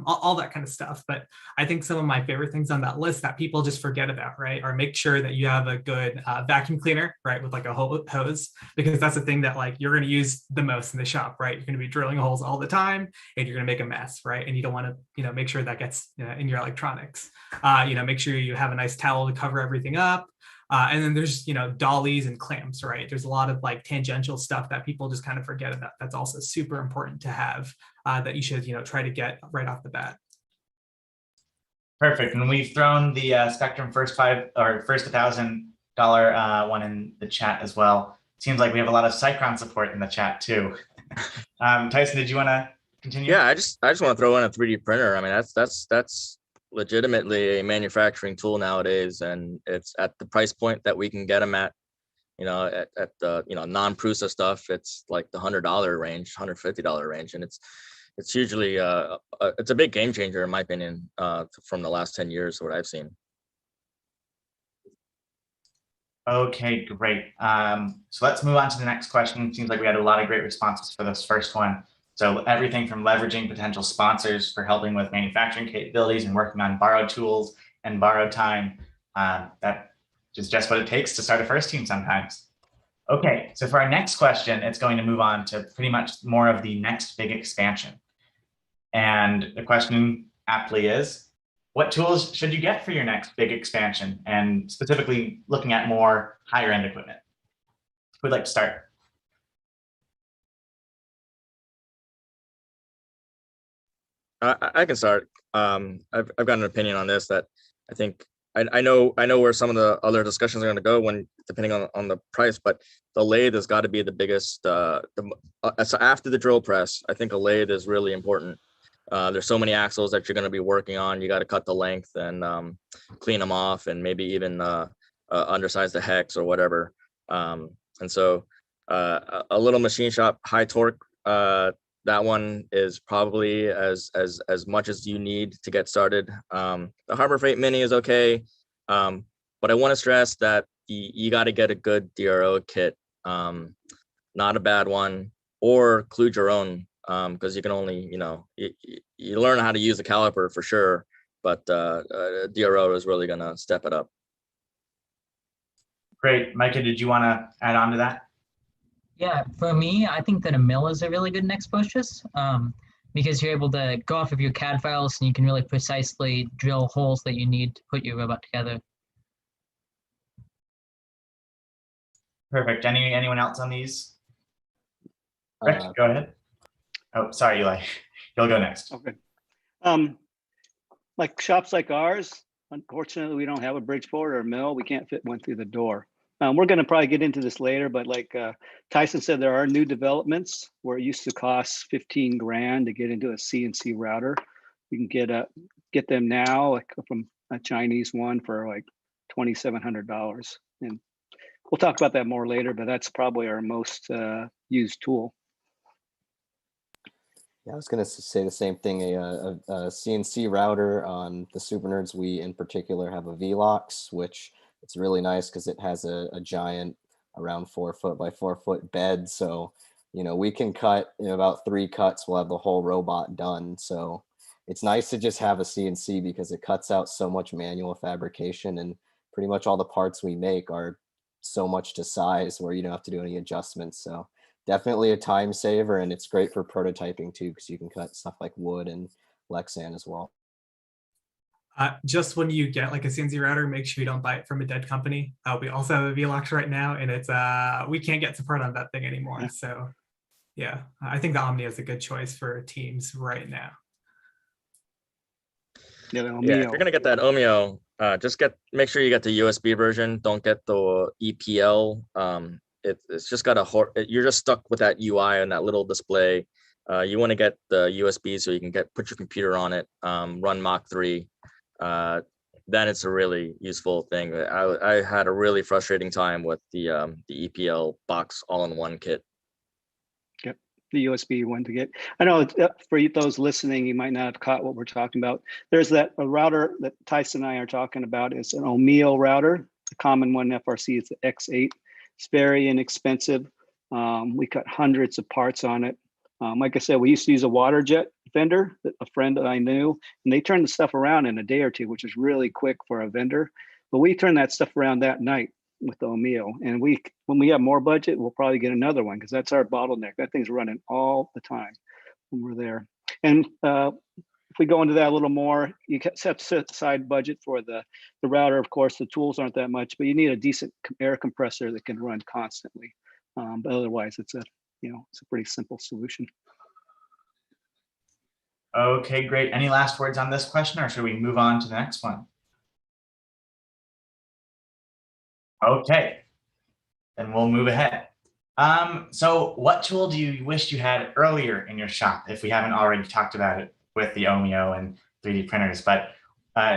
Speaker 8: all that kind of stuff. But I think some of my favorite things on that list that people just forget about, right, are make sure that you have a good vacuum cleaner, right, with like a hose, because that's the thing that like you're going to use the most in the shop, right? You're going to be drilling holes all the time, and you're going to make a mess, right? And you don't want to make sure that gets in your electronics. Make sure you have a nice towel to cover everything up. And then there's, dollies and clamps, right? There's a lot of like tangential stuff that people just kind of forget about. That's also super important to have that you should, try to get right off the bat.
Speaker 1: Perfect. And we've thrown the Spectrum first $1,000 one in the chat as well. Seems like we have a lot of Cycron support in the chat too. Tyson, did you want to continue?
Speaker 3: Yeah, I just want to throw in a 3D printer. I mean, that's legitimately a manufacturing tool nowadays, and it's at the price point that we can get them at. At the non-Prusa stuff, it's like the $100 range, $150 range, and it's hugely it's a big game changer in my opinion from the last 10 years, what I've seen.
Speaker 1: Okay, great. So let's move on to the next question. It seems like we had a lot of great responses for this first one. So everything from leveraging potential sponsors for helping with manufacturing capabilities and working on borrowed tools and borrowed time. That is just what it takes to start a first team sometimes. Okay, so for our next question, it's going to move on to pretty much more of the next big expansion. And the question aptly is, what tools should you get for your next big expansion? And specifically looking at more higher end equipment. Who'd like to start?
Speaker 3: I can start. I've got an opinion on this that I think I know where some of the other discussions are going to go when depending on the price, but the lathe has got to be the biggest. So after the drill press, I think a lathe is really important. There's so many axles that you're going to be working on. You got to cut the length and clean them off, and maybe even undersize the hex or whatever. And so a little machine shop, high torque. That one is probably as much as you need to get started. The Harbor Freight Mini is okay, but I want to stress that you got to get a good DRO kit, not a bad one, or include your own, because you can only, you learn how to use the caliper for sure, but DRO is really going to step it up.
Speaker 1: Great. Micah, did you want to add on to that?
Speaker 5: Yeah, for me, I think that a mill is a really good next purchase, because you're able to go off of your CAD files and you can really precisely drill holes that you need to put your robot together.
Speaker 1: Perfect. Anyone else on these? Rick, go ahead. Oh, sorry, Eli. You'll go next.
Speaker 4: Okay. Like shops like ours, unfortunately, we don't have a Bridgeport or a mill. We can't fit one through the door. We're going to probably get into this later, but like Tyson said, there are new developments where it used to cost 15 grand to get into a CNC router. You can get them now, like from a Chinese one, for like $2,700. And we'll talk about that more later, but that's probably our most used tool.
Speaker 6: Yeah, I was going to say the same thing. A CNC router on the Super Nerds, we in particular have a Velox, which it's really nice because it has a giant around 4 foot by 4 foot bed. So, we can cut in about 3 cuts. We'll have the whole robot done. So it's nice to just have a CNC because it cuts out so much manual fabrication, and pretty much all the parts we make are so much to size where you don't have to do any adjustments. So definitely a time saver, and it's great for prototyping too, because you can cut stuff like wood and Lexan as well.
Speaker 8: Just when you get like a CNC router, make sure you don't buy it from a dead company. We also have a Velox right now, and it's we can't get support on that thing anymore. Yeah. So yeah, I think the Omni is a good choice for teams right now.
Speaker 3: Yeah, if you're gonna get that Omeo, just make sure you get the USB version. Don't get the EPL. It's just got you're just stuck with that UI and that little display. You want to get the USB so you can put your computer on it, run Mach 3. Then it's a really useful thing. I had a really frustrating time with the EPL box all-in-one kit.
Speaker 4: Yep, the USB one to get. I know for those listening, you might not have caught what we're talking about. There's a router that Tyson and I are talking about. It's an Omeo router. The common one in FRC is the X8. It's very inexpensive. We cut hundreds of parts on it. Like I said, we used to use a water jet vendor, a friend that I knew, and they turned the stuff around in a day or two, which is really quick for a vendor. But we turned that stuff around that night with the Omeo. And when we have more budget, we'll probably get another one, because that's our bottleneck. That thing's running all the time when we're there. And if we go into that a little more, you have to set aside budget for the router. Of course, the tools aren't that much, but you need a decent air compressor that can run constantly. But otherwise, it's a pretty simple solution.
Speaker 1: Okay, great. Any last words on this question, or should we move on to the next one? Okay, then we'll move ahead. So what tool do you wish you had earlier in your shop, if we haven't already talked about it with the Omeo and 3D printers? But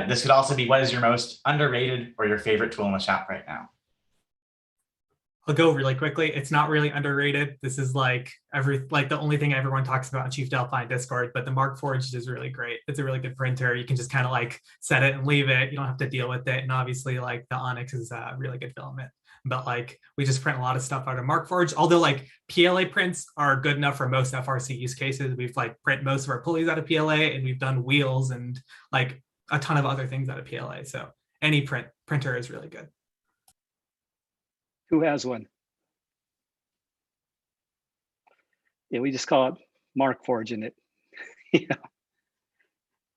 Speaker 1: this could also be, what is your most underrated or your favorite tool in the shop right now?
Speaker 8: I'll go really quickly. It's not really underrated. This is like the only thing everyone talks about in Chief Delphi and Discord, but the Markforged is really great. It's a really good printer. You can just kind of like set it and leave it. You don't have to deal with it. And obviously like the Onyx is a really good filament, but like we just print a lot of stuff out of Markforged. Although like PLA prints are good enough for most FRC use cases. We've like print most of our pulleys out of PLA, and we've done wheels and like a ton of other things out of PLA. So any printer is really good.
Speaker 4: Who has one? Yeah, we just call it Markforged in it. Yeah.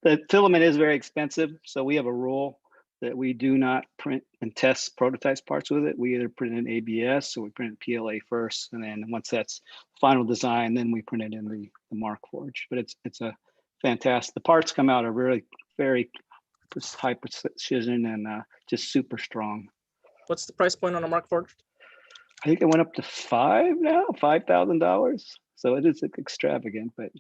Speaker 4: The filament is very expensive, so we have a rule that we do not print and test prototypes parts with it. We either print in ABS or we print in PLA first, and then once that's final design, then we print it in the Markforged. But it's a fantastic. The parts come out are really very just high precision and just super strong.
Speaker 3: What's the price point on a Mark Forged?
Speaker 4: I think it went up to $5,000. So it is extravagant, but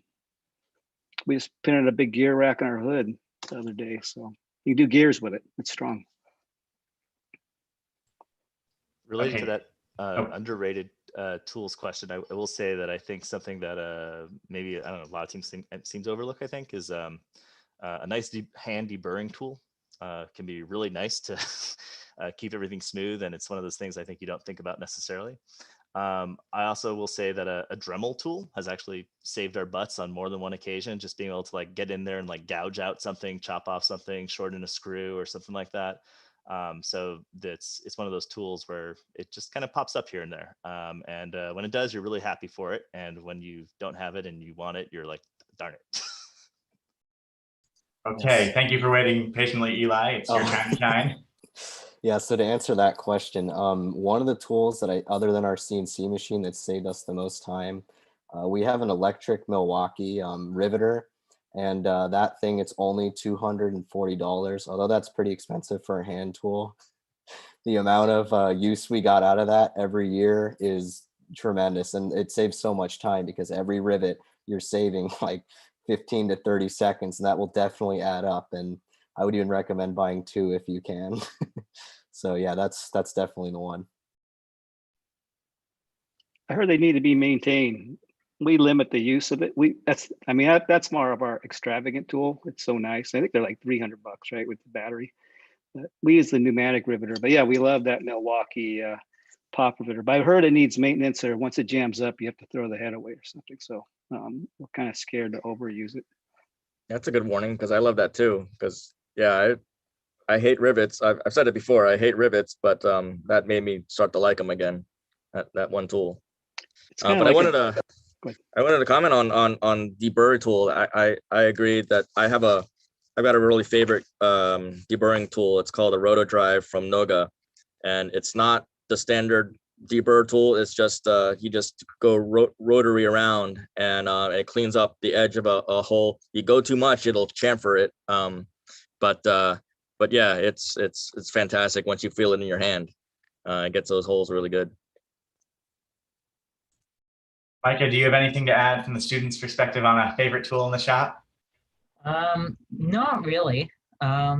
Speaker 4: we just printed a big gear rack on our hood the other day. So you do gears with it. It's strong.
Speaker 9: Related
Speaker 1: Okay.
Speaker 9: to that underrated tools question, I will say that I think something that maybe, I don't know, a lot of teams seems to overlook, I think, is a nice hand deburring tool. Can be really nice to keep everything smooth, and it's one of those things I think you don't think about necessarily. I also will say that a Dremel tool has actually saved our butts on more than one occasion, just being able to like get in there and like gouge out something, chop off something, shorten a screw or something like that. So it's one of those tools where it just kind of pops up here and there. And when it does, you're really happy for it. And when you don't have it and you want it, you're like, darn it.
Speaker 1: Okay,
Speaker 6: Yes.
Speaker 1: thank you for waiting patiently, Eli. It's your
Speaker 6: Oh.
Speaker 1: time to shine.
Speaker 6: Yeah, so to answer that question, one of the tools that other than our CNC machine that saved us the most time, we have an electric Milwaukee Riveter, and that thing, it's only $240, although that's pretty expensive for a hand tool. The amount of use we got out of that every year is tremendous, and it saves so much time because every rivet you're saving like 15 to 30 seconds, and that will definitely add up. And I would even recommend buying 2 if you can. So yeah, that's definitely the one.
Speaker 4: I heard they need to be maintained. We limit the use of it. That's more of our extravagant tool. It's so nice. I think they're like $300, right, with the battery. We use the pneumatic riveter, but yeah, we love that Milwaukee pop riveter. But I heard it needs maintenance, or once it jams up, you have to throw the head away or something. So we're kind of scared to overuse it.
Speaker 3: That's a good warning, because I love that too. Because yeah, I hate rivets. I've said it before. I hate rivets, but that made me start to like them again. That one tool.
Speaker 4: It's kind of
Speaker 3: But
Speaker 4: like
Speaker 3: I wanted to comment on deburr tool. I agreed that I've got a really favorite deburring tool. It's called a Roto Drive from Noga, and it's not the standard deburr tool. It's just you just go rotary around, and it cleans up the edge of a hole. You go too much, it'll chamfer it. But yeah, it's fantastic once you feel it in your hand. It gets those holes really good.
Speaker 1: Micah, do you have anything to add from the student's perspective on a favorite tool in the shop?
Speaker 5: Not really. Yeah,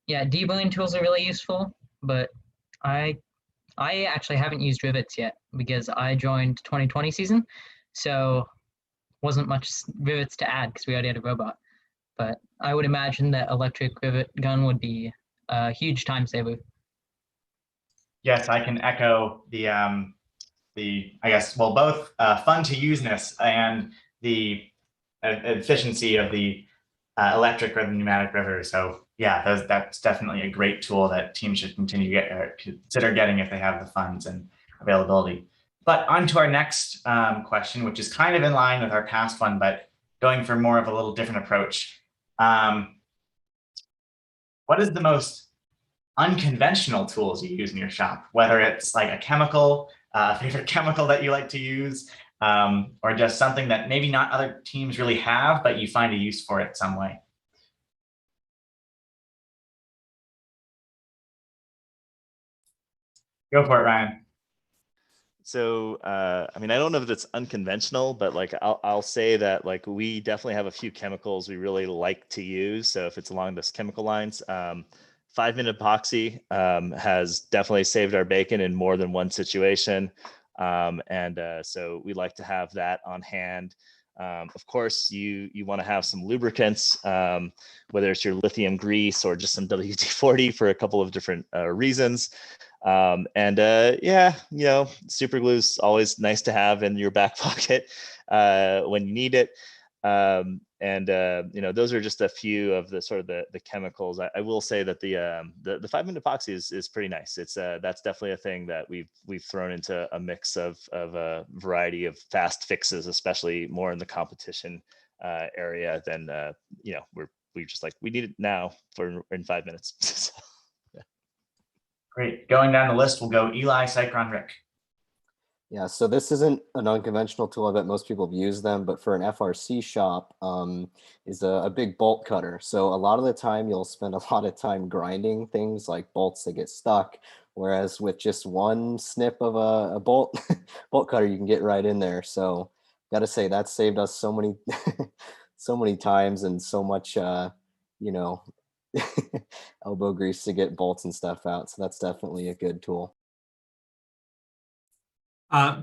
Speaker 5: deburring tools are really useful, but I actually haven't used rivets yet because I joined 2020 season, so wasn't much rivets to add because we already had a robot. But I would imagine that electric rivet gun would be a huge time saver.
Speaker 1: Yes, I can echo the I guess, well, both fun to useness and the efficiency of the electric or the pneumatic riveter. So yeah, that's definitely a great tool that teams should consider getting if they have the funds and availability. But on to our next question, which is kind of in line with our past one, but going for more of a little different approach. What is the most unconventional tools you use in your shop? Whether it's like a chemical, favorite chemical that you like to use, or just something that maybe not other teams really have, but you find a use for it some way. Go for it, Ryan.
Speaker 9: So, I mean, I don't know if it's unconventional, but like I'll say that like we definitely have a few chemicals we really like to use. So if it's along those chemical lines, 5-minute epoxy has definitely saved our bacon in more than one situation. So we like to have that on hand. Of course, you want to have some lubricants, whether it's your lithium grease or just some WD-40 for a couple of different reasons. Yeah, you know, super glue is always nice to have in your back pocket when you need it. You know, those are just a few of the sort of the chemicals. I will say that the 5-minute epoxy is pretty nice. It's that's definitely a thing that we've thrown into a mix of a variety of fast fixes, especially more in the competition area than you know, we just like, we need it now in 5 minutes. So, yeah.
Speaker 1: Great. Going down the list, we'll go Eli, Cycron, Rick.
Speaker 6: Yeah, so this isn't an unconventional tool. I bet most people have used them, but for an FRC shop, is a big bolt cutter. So a lot of the time you'll spend a lot of time grinding things like bolts that get stuck. Whereas with just one snip of a bolt bolt cutter, you can get right in there. So got to say that saved us so many so many times and so much you know elbow grease to get bolts and stuff out. So that's definitely a good tool.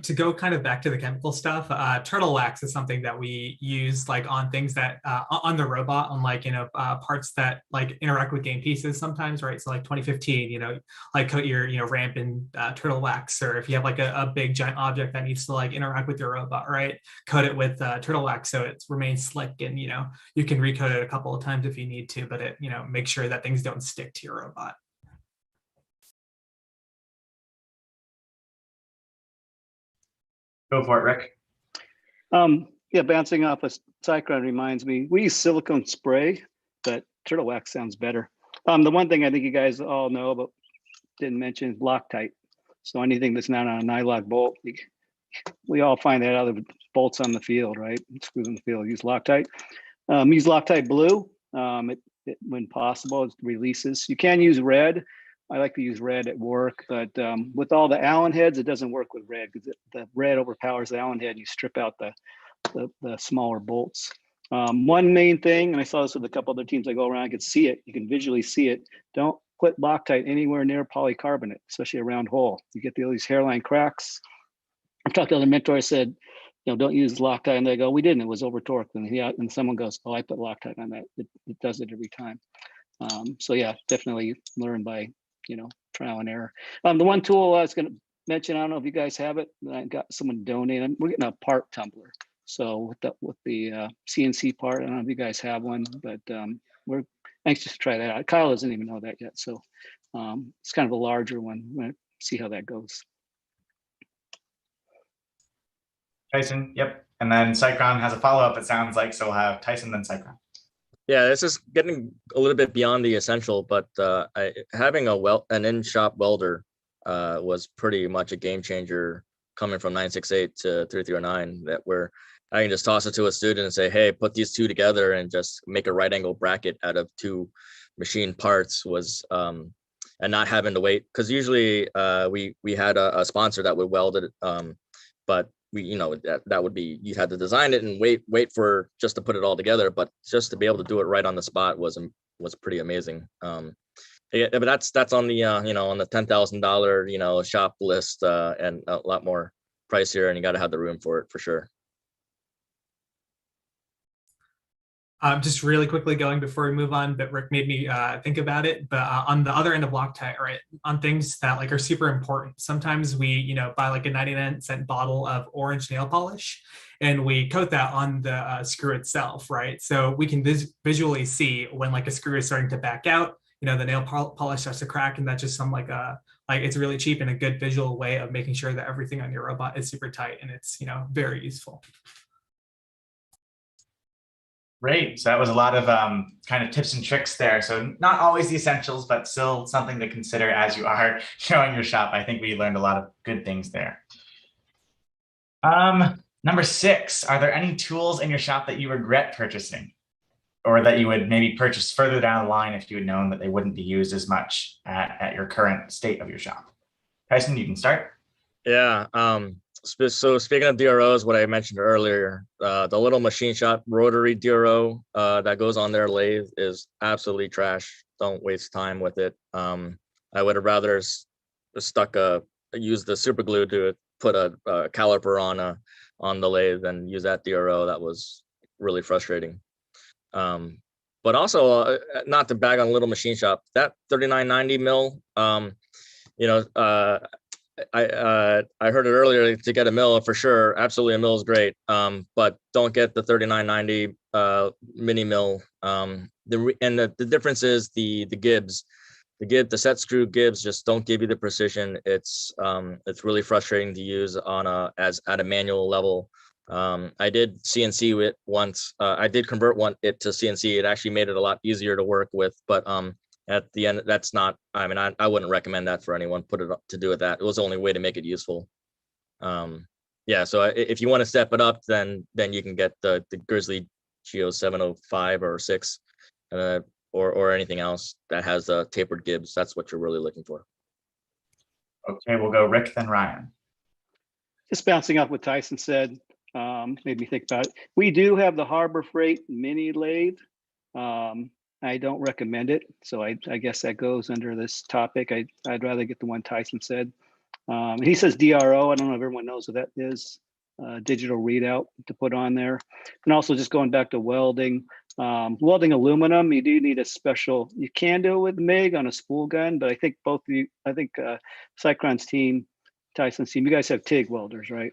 Speaker 8: To go kind of back to the chemical stuff, turtle wax is something that we use like on things that on the robot, on like, parts that like interact with game pieces sometimes, right? So like 2015, like coat your, ramp in turtle wax, or if you have like a big giant object that needs to like interact with your robot, right? Coat it with turtle wax so it remains slick, and you can recoat it a couple of times if you need to, but it make sure that things don't stick to your robot.
Speaker 1: Go for it, Rick.
Speaker 4: Yeah, bouncing off a Cyclone reminds me, we use silicone spray, but turtle wax sounds better. The one thing I think you guys all know but didn't mention is Loctite. So anything that's not on a nylock bolt, we all find that other bolts on the field, right? Screws in the field, use Loctite. Use Loctite blue. When possible, it releases. You can use red. I like to use red at work, but with all the Allen heads, it doesn't work with red because the red overpowers the Allen head and you strip out the smaller bolts. One main thing, and I saw this with a couple other teams I go around, I could see it, you can visually see it. Don't put Loctite anywhere near polycarbonate, especially a round hole. You get all these hairline cracks. I've talked to other mentors, said, don't use Loctite, and they go, we didn't, it was over torqued. And someone goes, oh, I put Loctite on that. It does it every time. So yeah, definitely learn by trial and error. The one tool I was going to mention, I don't know if you guys have it. I got someone donating. We're getting a part tumbler. So with the CNC part, I don't know if you guys have one, but we're anxious to try that out. Kyle doesn't even know that yet, so it's kind of a larger one. We're gonna see how that goes.
Speaker 1: Tyson, yep. And then Cyclone has a follow-up, it sounds like, so we'll have Tyson, then Cyclone.
Speaker 3: Yeah, this is getting a little bit beyond the essential, but having an in-shop welder was pretty much a game changer, coming from 968 to 3309, that where I can just toss it to a student and say, hey, put these two together and just make a right angle bracket out of two machine parts was, and not having to wait. Because usually we had a sponsor that would weld it, but that would be, you had to design it and wait for just to put it all together, but just to be able to do it right on the spot was pretty amazing. Yeah, but that's on the on the $10,000 shop list, and a lot more pricier, and you got to have the room for it for sure.
Speaker 8: Just really quickly going before we move on, but Rick made me think about it. But on the other end of Loctite, right, on things that like are super important, sometimes we buy like a 99-cent bottle of orange nail polish, and we coat that on the screw itself, right? So we can visually see when like a screw is starting to back out. The nail polish starts to crack, and that's just some like it's really cheap and a good visual way of making sure that everything on your robot is super tight, and it's very useful.
Speaker 1: Great. So that was a lot of kind of tips and tricks there. So not always the essentials, but still something to consider as you are showing your shop. I think we learned a lot of good things there. Number 6, are there any tools in your shop that you regret purchasing, or that you would maybe purchase further down the line if you had known that they wouldn't be used as much at your current state of your shop? Tyson, you can start.
Speaker 3: Yeah. So speaking of DROs, what I mentioned earlier, the little machine shop rotary DRO that goes on their lathe is absolutely trash. Don't waste time with it. I would have rather use the super glue to put a caliper on the lathe than use that DRO. That was really frustrating. But also, not to bag on little machine shop, that 3990 mil, I heard it earlier, to get a mill for sure. Absolutely, a mill is great. But don't get the 3990 mini mill. The difference is the gibs. The set screw gibs just don't give you the precision. It's really frustrating to use at a manual level. I did CNC it once. I did convert it to CNC. It actually made it a lot easier to work with, but at the end, that's not, I wouldn't recommend that for anyone, to do it that. It was the only way to make it useful. Yeah, so if you want to step it up, then you can get the Grizzly Geo 705 or 6, or anything else that has tapered gibs. That's what you're really looking for.
Speaker 1: Okay, we'll go Rick, then Ryan.
Speaker 4: Just bouncing off what Tyson said, made me think about it. We do have the Harbor Freight mini lathe. I don't recommend it, so I guess that goes under this topic. I'd rather get the one Tyson said. He says DRO. I don't know if everyone knows what that is. Digital readout to put on there. And also just going back to welding. Welding aluminum, you do need a special, you can do it with MIG on a spool gun, but I think both of you, Cycron's team, Tyson's team, you guys have TIG welders, right?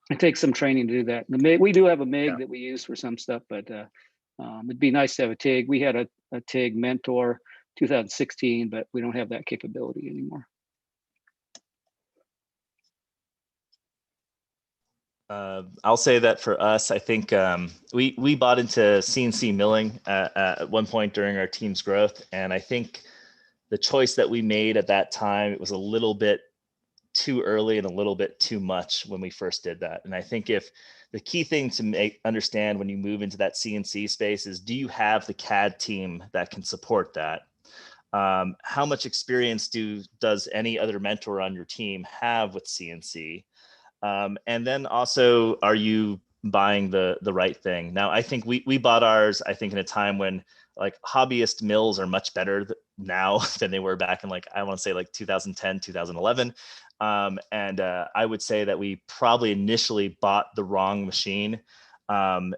Speaker 4: It takes some training to do that. The MIG, we do have a MIG that we use for some stuff, but it'd be nice to have a TIG. We had a TIG Mentor 2016, but we don't have that capability anymore.
Speaker 9: I'll say that for us, I think we bought into CNC milling at one point during our team's growth. And I think the choice that we made at that time, it was a little bit too early and a little bit too much when we first did that. And I think if the key thing to understand when you move into that CNC space is, do you have the CAD team that can support that? How much experience does any other mentor on your team have with CNC? And then also, are you buying the right thing? Now, I think we bought ours, I think in a time when like hobbyist mills are much better now than they were back in I want to say 2010, 2011. And I would say that we probably initially bought the wrong machine. And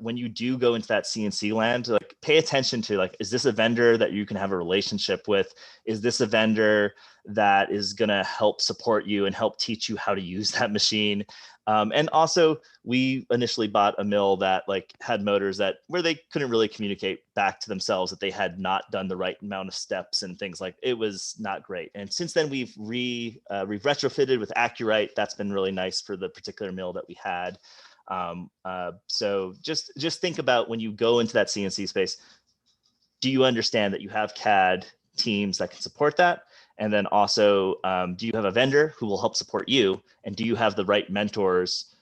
Speaker 9: when you do go into that CNC land, pay attention to is this a vendor that you can have a relationship with? Is this a vendor that is going to help support you and help teach you how to use that machine? And also, we initially bought a mill that had motors where they couldn't really communicate back to themselves that they had not done the right amount of steps and things it was not great. And since then, we've retrofitted with Accurite. That's been really nice for the particular mill that we had. So just think about when you go into that CNC space, do you understand that you have CAD teams that can support that? And then also, do you have a vendor who will help support you? And do you have the right mentors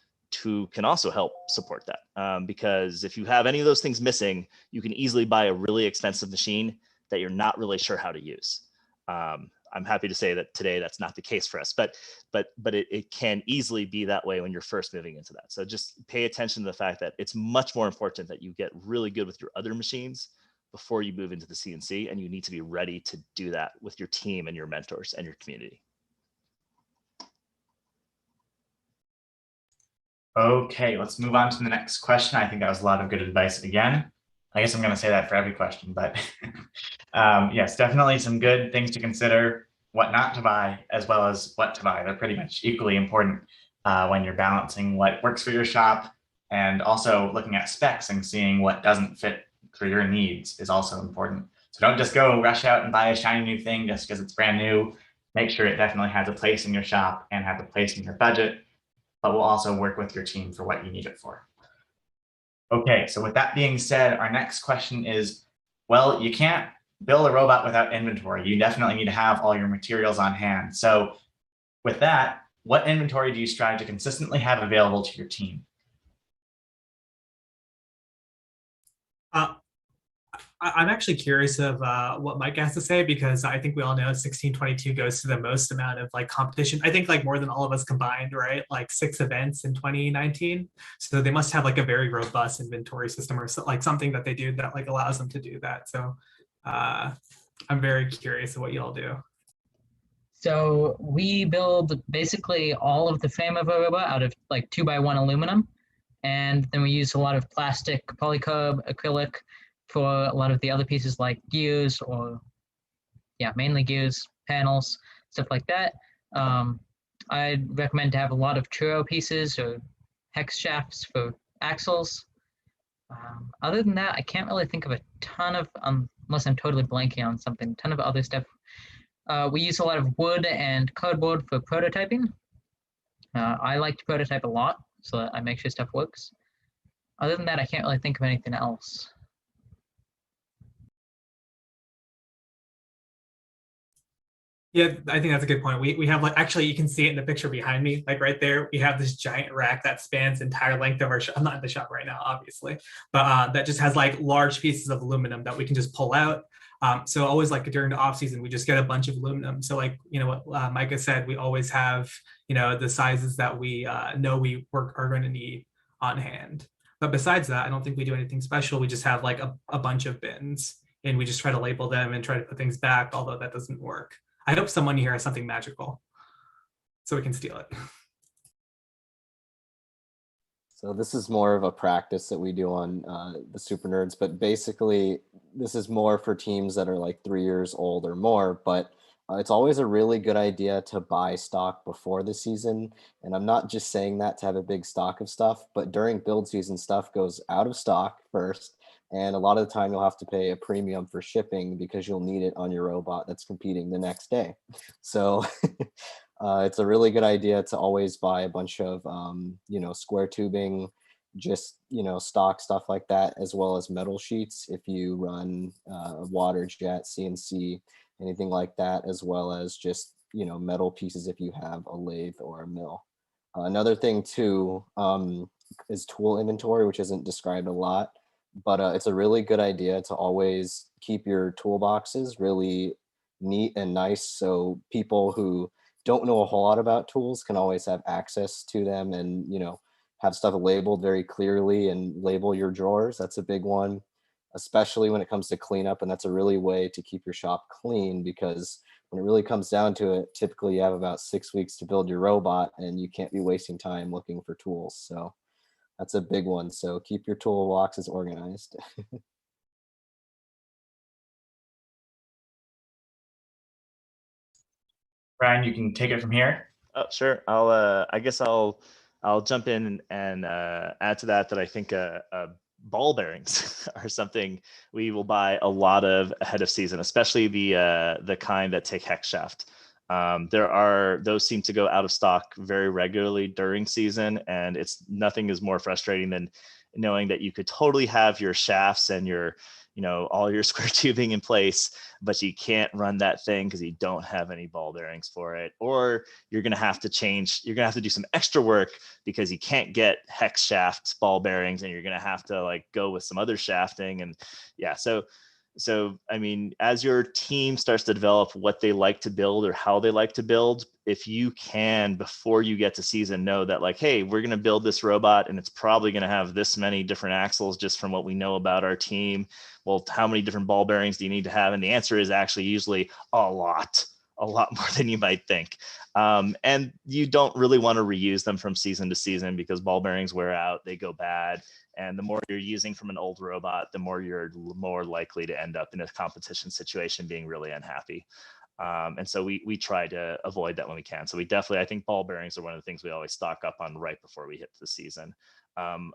Speaker 9: who can also help support that? Because if you have any of those things missing, you can easily buy a really expensive machine that you're not really sure how to use. I'm happy to say that today that's not the case for us, but it can easily be that way when you're first moving into that. So just pay attention to the fact that it's much more important that you get really good with your other machines before you move into the CNC, and you need to be ready to do that with your team and your mentors and your community.
Speaker 1: Okay, let's move on to the next question. I think that was a lot of good advice again. I guess I'm going to say that for every question, but yes, definitely some good things to consider, what not to buy, as well as what to buy. They're pretty much equally important when you're balancing what works for your shop, and also looking at specs and seeing what doesn't fit for your needs is also important. So don't just go rush out and buy a shiny new thing just because it's brand new. Make sure it definitely has a place in your shop and has a place in your budget, but we'll also work with your team for what you need it for. Okay, so with that being said, our next question is, well, you can't build a robot without inventory. You definitely need to have all your materials on hand. So with that, what inventory do you strive to consistently have available to your team?
Speaker 8: I'm actually curious of what Mike has to say, because I think we all know 1622 goes to the most amount of competition. I think more than all of us combined, right? 6 events in 2019. So they must have a very robust inventory system, or something that they do that allows them to do that. So I'm very curious of what y'all do.
Speaker 5: So we build basically all of the frame of a robot out of 2x1 aluminum. And then we use a lot of plastic, polycarb, acrylic for a lot of the other pieces like gears, or mainly gears, panels, stuff like that. I'd recommend to have a lot of churro pieces or hex shafts for axles. Other than that, I can't really think of a ton of, unless I'm totally blanking on something, ton of other stuff. We use a lot of wood and cardboard for prototyping. I like to prototype a lot, so that I make sure stuff works. Other than that, I can't really think of anything else.
Speaker 8: Yeah, I think that's a good point. We have like, actually you can see it in the picture behind me, like right there. We have this giant rack that spans the entire length of our shop. I'm not in the shop right now, obviously, but that just has like large pieces of aluminum that we can just pull out. So always like during the off season, we just get a bunch of aluminum. So like, you know what Micah said, we always have, you know, the sizes that we know we are going to need on hand. But besides that, I don't think we do anything special. We just have like a bunch of bins and we just try to label them and try to put things back, although that doesn't work. I hope someone here has something magical so we can steal it.
Speaker 6: So this is more of a practice that we do on the Super Nerds, but basically this is more for teams that are like 3 years old or more, but it's always a really good idea to buy stock before the season. And I'm not just saying that to have a big stock of stuff, but during build season, stuff goes out of stock first. And a lot of the time you'll have to pay a premium for shipping because you'll need it on your robot that's competing the next day. So it's a really good idea to always buy a bunch of, you know, square tubing, just, you know, stock stuff like that, as well as metal sheets if you run water jet, CNC, anything like that, as well as just, you know, metal pieces if you have a lathe or a mill. Another thing too is tool inventory, which isn't described a lot, but it's a really good idea to always keep your toolboxes really neat and nice so people who don't know a whole lot about tools can always have access to them and, you know, have stuff labeled very clearly and label your drawers. That's a big one, especially when it comes to cleanup. And that's a really way to keep your shop clean because when it really comes down to it, typically you have about 6 weeks to build your robot and you can't be wasting time looking for tools. So that's a big one. So keep your toolboxes organized.
Speaker 1: Ryan, you can take it from here.
Speaker 9: Oh, sure. I guess I'll jump in and add to that I think ball bearings are something we will buy a lot of ahead of season, especially the kind that take hex shaft. Those seem to go out of stock very regularly during season, and nothing is more frustrating than knowing that you could totally have your shafts and your, you know, all your square tubing in place, but you can't run that thing because you don't have any ball bearings for it, or you're going to have to do some extra work because you can't get hex shaft ball bearings and you're going to have to like go with some other shafting. And yeah, so, I mean, as your team starts to develop what they like to build or how they like to build, if you can, before you get to season, know that like, hey, we're going to build this robot and it's probably going to have this many different axles just from what we know about our team. Well, how many different ball bearings do you need to have? And the answer is actually usually a lot more than you might think. And you don't really want to reuse them from season to season because ball bearings wear out, they go bad. And the more you're using from an old robot, the more you're more likely to end up in a competition situation being really unhappy. And so we try to avoid that when we can. So we definitely, I think ball bearings are one of the things we always stock up on right before we hit the season.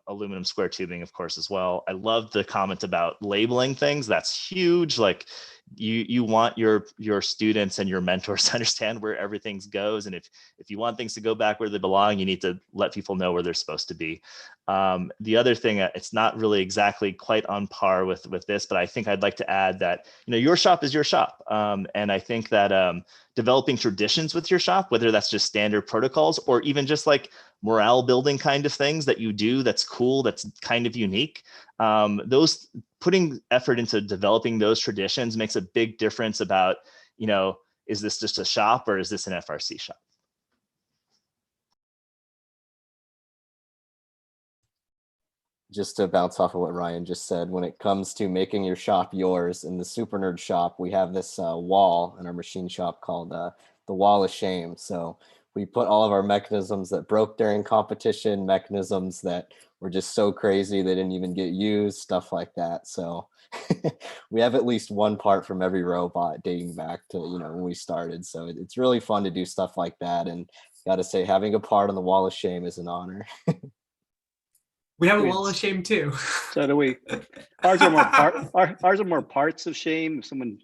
Speaker 9: Aluminum square tubing, of course, as well. I love the comment about labeling things. That's huge. Like you want your students and your mentors to understand where everything goes. And if you want things to go back where they belong, you need to let people know where they're supposed to be. The other thing, it's not really exactly quite on par with this, but I think I'd like to add that, you know, your shop is your shop. And I think that developing traditions with your shop, whether that's just standard protocols or even just like morale building kind of things that you do that's cool, that's kind of unique, those putting effort into developing those traditions makes a big difference about, you know, is this just a shop or is this an FRC shop?
Speaker 6: Just to bounce off of what Ryan just said, when it comes to making your shop yours, in the Super Nerd shop, we have this wall in our machine shop called the Wall of Shame. So we put all of our mechanisms that broke during competition, mechanisms that were just so crazy they didn't even get used, stuff like that. So we have at least one part from every robot dating back to, you know, when we started. So it's really fun to do stuff like that. And got to say, having a part on the Wall of Shame is an honor.
Speaker 8: We have a wall of shame too.
Speaker 4: So do we. Ours are more parts of shame. If someone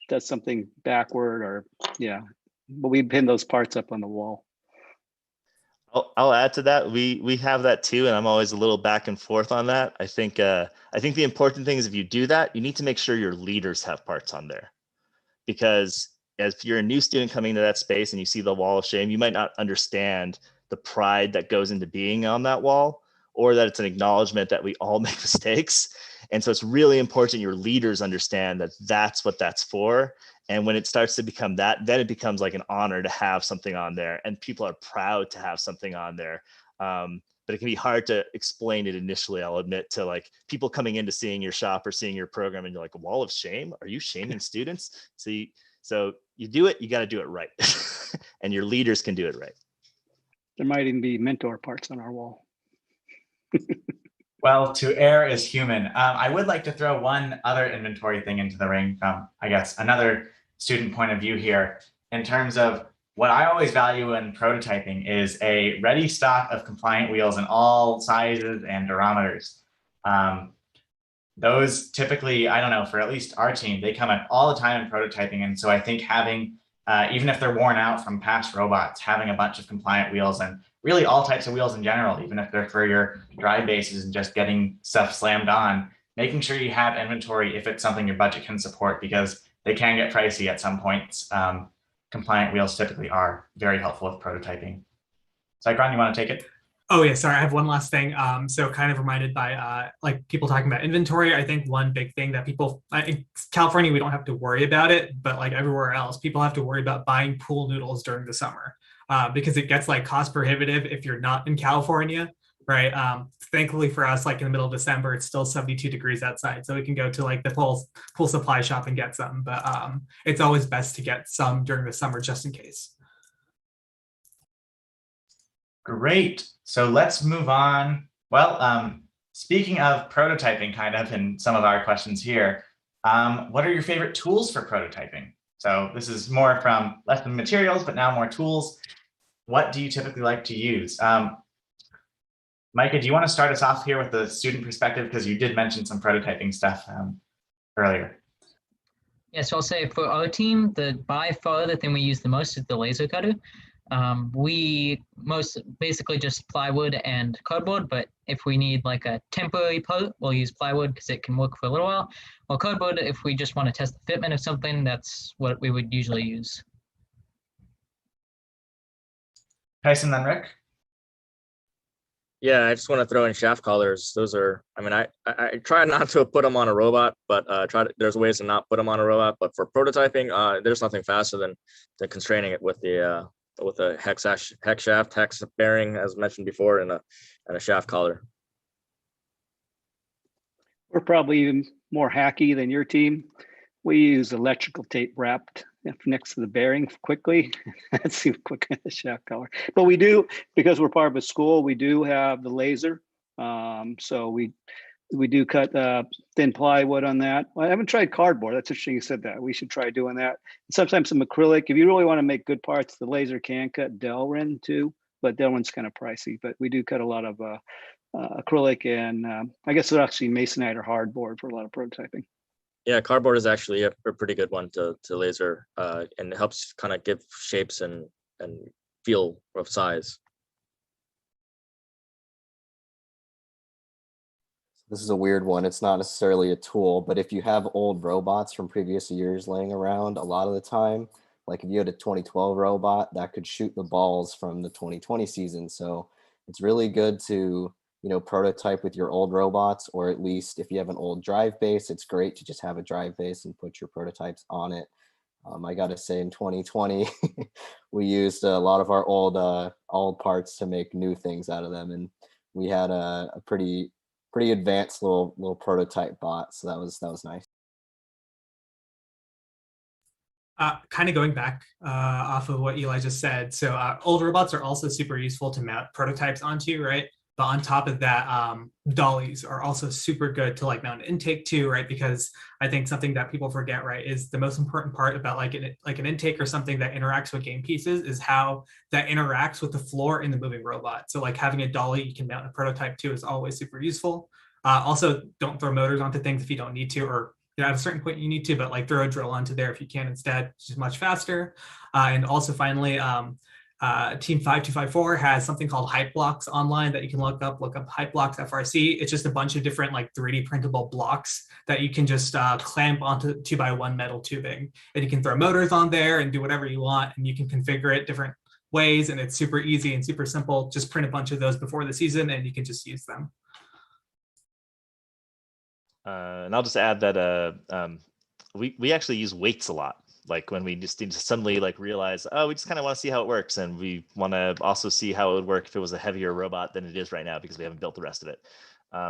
Speaker 4: does something backward or yeah, but we pin those parts up on the wall.
Speaker 9: I'll add to that. We have that too, and I'm always a little back and forth on that. I think the important thing is if you do that, you need to make sure your leaders have parts on there, because if you're a new student coming into that space and you see the wall of shame, you might not understand the pride that goes into being on that wall, or that it's an acknowledgement that we all make mistakes. And so it's really important your leaders understand that that's what that's for. And when it starts to become that, then it becomes like an honor to have something on there, and people are proud to have something on there. But it can be hard to explain it initially, I'll admit, to like people coming into seeing your shop or seeing your program, and you're like, a wall of shame? Are you shaming students? So you do it, you got to do it right. And your leaders can do it right.
Speaker 4: There might even be mentor parts on our wall.
Speaker 1: Well, to err is human. I would like to throw one other inventory thing into the ring from, I guess, another student point of view here, in terms of what I always value in prototyping is a ready stock of compliant wheels in all sizes and diameters. Those typically, I don't know, for at least our team, they come up all the time in prototyping. And so I think having, even if they're worn out from past robots, having a bunch of compliant wheels, and really all types of wheels in general, even if they're for your dry bases and just getting stuff slammed on, making sure you have inventory if it's something your budget can support, because they can get pricey at some points. Compliant wheels typically are very helpful with prototyping. Cycron, you want to take it?
Speaker 8: Oh yeah, sorry, I have one last thing. So kind of reminded by like people talking about inventory, I think one big thing that people, in California, we don't have to worry about it, but like everywhere else, people have to worry about buying pool noodles during the summer because it gets like cost prohibitive if you're not in California, right? Thankfully for us, like in the middle of December, it's still 72 degrees outside, so we can go to like the pool supply shop and get some, but it's always best to get some during the summer just in case.
Speaker 1: Great. So let's move on. Well, speaking of prototyping, kind of, in some of our questions here, what are your favorite tools for prototyping? So this is more from less than materials, but now more tools. What do you typically like to use? Micah, do you want to start us off here with the student perspective? Because you did mention some prototyping stuff earlier.
Speaker 5: Yeah, so I'll say for our team, by far the thing we use the most is the laser cutter. We basically just plywood and cardboard, but if we need like a temporary part, we'll use plywood because it can work for a little while. Or cardboard, if we just want to test the fitment of something, that's what we would usually use.
Speaker 1: Tyson, then Rick?
Speaker 3: Yeah, I just want to throw in shaft collars. Those are, I mean, I try not to put them on a robot, but there's ways to not put them on a robot. But for prototyping, there's nothing faster than constraining it with a hex shaft, hex bearing, as mentioned before, and a shaft collar.
Speaker 4: We're probably even more hacky than your team. We use electrical tape wrapped next to the bearing quickly. That's even quicker than the shaft collar. But we do, because we're part of a school, we do have the laser. So we do cut thin plywood on that. Well, I haven't tried cardboard. That's interesting you said that. We should try doing that. Sometimes some acrylic. If you really want to make good parts, the laser can cut Delrin too, but Delrin's kind of pricey. But we do cut a lot of acrylic, and I guess it's actually masonite or hardboard for a lot of prototyping.
Speaker 3: Yeah, cardboard is actually a pretty good one to laser, and it helps kind of give shapes and feel of size.
Speaker 6: This is a weird one. It's not necessarily a tool, but if you have old robots from previous years laying around, a lot of the time, like if you had a 2012 robot, that could shoot the balls from the 2020 season. So it's really good to, prototype with your old robots, or at least if you have an old drive base, it's great to just have a drive base and put your prototypes on it. I got to say, in 2020, we used a lot of our old parts to make new things out of them, and we had a pretty advanced little prototype bot, so that was nice.
Speaker 8: Kind of going back off of what Eli just said, so old robots are also super useful to mount prototypes onto, right? But on top of that, dollies are also super good to like mount an intake to, right? Because I think something that people forget, right, is the most important part about like an intake or something that interacts with game pieces is how that interacts with the floor in the moving robot. So like having a dolly you can mount a prototype to is always super useful. Also, don't throw motors onto things if you don't need to, or at a certain point you need to, but like throw a drill onto there if you can instead, which is much faster. And also finally, Team 5254 has something called Hype Blocks online that you can look up Hype Blocks FRC. It's just a bunch of different like 3D printable blocks that you can just clamp onto 2x1 metal tubing. And you can throw motors on there and do whatever you want, and you can configure it different ways, and it's super easy and super simple. Just print a bunch of those before the season and you can just use them.
Speaker 9: And I'll just add that we actually use weights a lot. Like when we just need to suddenly like realize, oh, we just kind of want to see how it works. And we want to also see how it would work if it was a heavier robot than it is right now, because we haven't built the rest of it.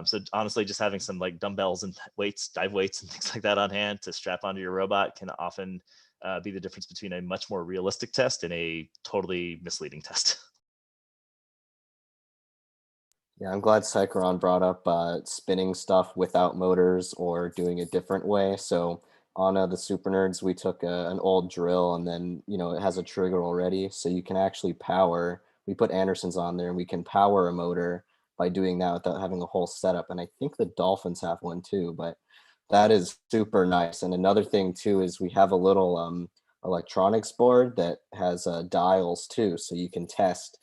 Speaker 9: So honestly, just having some like dumbbells and weights, dive weights and things like that on hand to strap onto your robot can often be the difference between a much more realistic test and a totally misleading test.
Speaker 6: Yeah, I'm glad Cycron brought up spinning stuff without motors or doing a different way. So on the Super Nerds, we took an old drill, and then, you know, it has a trigger already. So you can actually power, we put Andersons on there, and we can power a motor by doing that without having a whole setup. And I think the Dolphins have one too, but that is super nice. And another thing too is we have a little electronics board that has dials too. So you can test.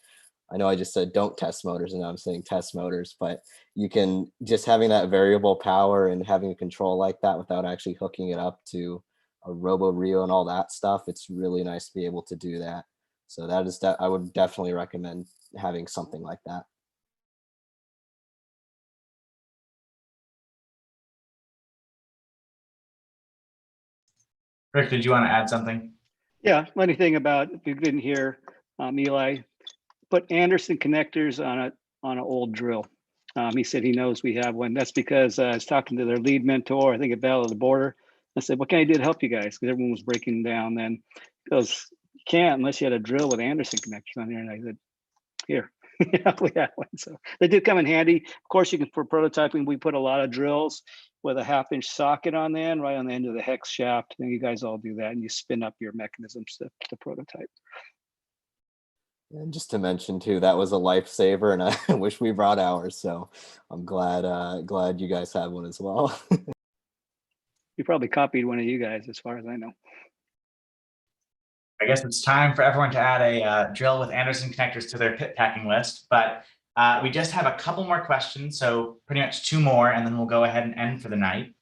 Speaker 6: I know I just said don't test motors, and now I'm saying test motors, but you can just having that variable power and having a control like that without actually hooking it up to a robo reel and all that stuff. It's really nice to be able to do that. So that is that I would definitely recommend having something like that.
Speaker 1: Rick, did you want to add something?
Speaker 4: Yeah, funny thing about, if you didn't hear Eli, put Anderson connectors on an old drill. He said he knows we have one. That's because I was talking to their lead mentor, I think at Battle of the Border. I said, what can I do to help you guys? Because everyone was breaking down then. He goes, you can't unless you had a drill with Anderson connectors on there. And I said, here, yeah, we have one. So they do come in handy. Of course, you can, for prototyping, we put a lot of drills with a 1/2-inch socket on the end, right on the end of the hex shaft. And you guys all do that, and you spin up your mechanisms to prototype.
Speaker 6: And just to mention too, that was a lifesaver, and I wish we brought ours. So I'm glad you guys have one as well.
Speaker 4: You probably copied one of you guys, as far as I know.
Speaker 1: I guess it's time for everyone to add a drill with Anderson connectors to their pit packing list, but we just have a couple more questions, so pretty much 2 more, and then we'll go ahead and end for the night.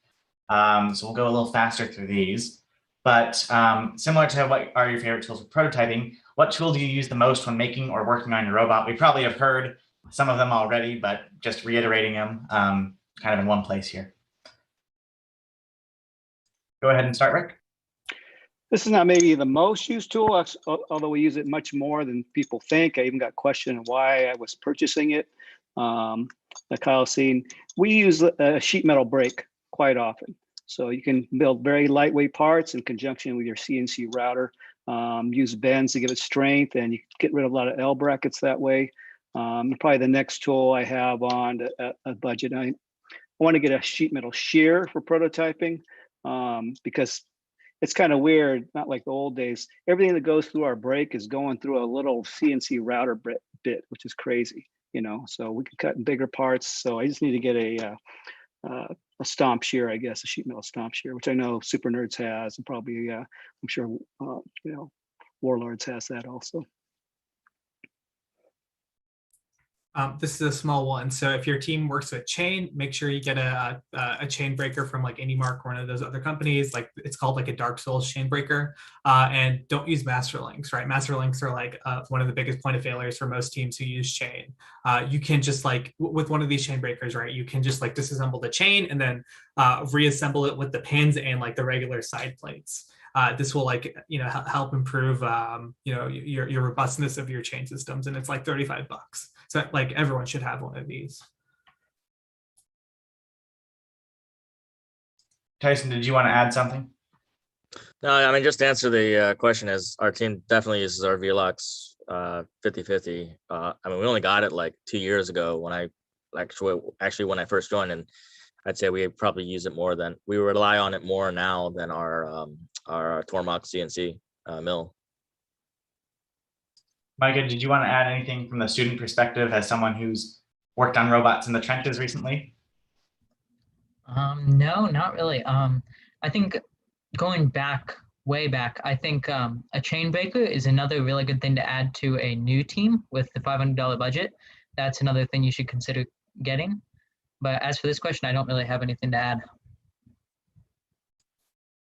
Speaker 1: So we'll go a little faster through these. But similar to what are your favorite tools for prototyping, what tool do you use the most when making or working on your robot? We probably have heard some of them already, but just reiterating them kind of in one place here. Go ahead and start, Rick.
Speaker 4: This is not maybe the most used tool, although we use it much more than people think. I even got questioned why I was purchasing it. Like Kyle's seen, we use a sheet metal brake quite often. So you can build very lightweight parts in conjunction with your CNC router. Use bends to give it strength, and you get rid of a lot of L brackets that way. Probably the next tool I have on a budget. I want to get a sheet metal shear for prototyping because it's kind of weird, not like the old days. Everything that goes through our brake is going through a little CNC router bit, which is crazy, you know. So we can cut in bigger parts. So I just need to get a stomp shear, I guess, a sheet metal stomp shear, which I know Super Nerds has, and probably I'm sure you know, Warlords has that also.
Speaker 8: This is a small one. So if your team works with chain, make sure you get a chain breaker from like AnyMark or one of those other companies. Like it's called like a Dark Souls chain breaker. And don't use master links, right? Master links are like one of the biggest point of failures for most teams who use chain. You can just like, with one of these chain breakers, right? You can just like disassemble the chain and then reassemble it with the pins and like the regular side plates. This will like, you know, help improve, you know, your robustness of your chain systems. And it's like $35. So like everyone should have one of these.
Speaker 1: Tyson, did you want to add something?
Speaker 3: No, I mean, just to answer the question, as our team definitely uses our VLOX 50/50. I mean, we only got it like 2 years ago when I when I first joined, and I'd say we probably use it more than we rely on it more now than our Tormach CNC mill.
Speaker 1: Micah, did you want to add anything from the student perspective as someone who's worked on robots in the trenches recently?
Speaker 5: No, not really. I think going back way back. I think a chain breaker is another really good thing to add to a new team with the $500 budget. That's another thing you should consider getting. But as for this question, I don't really have anything to add.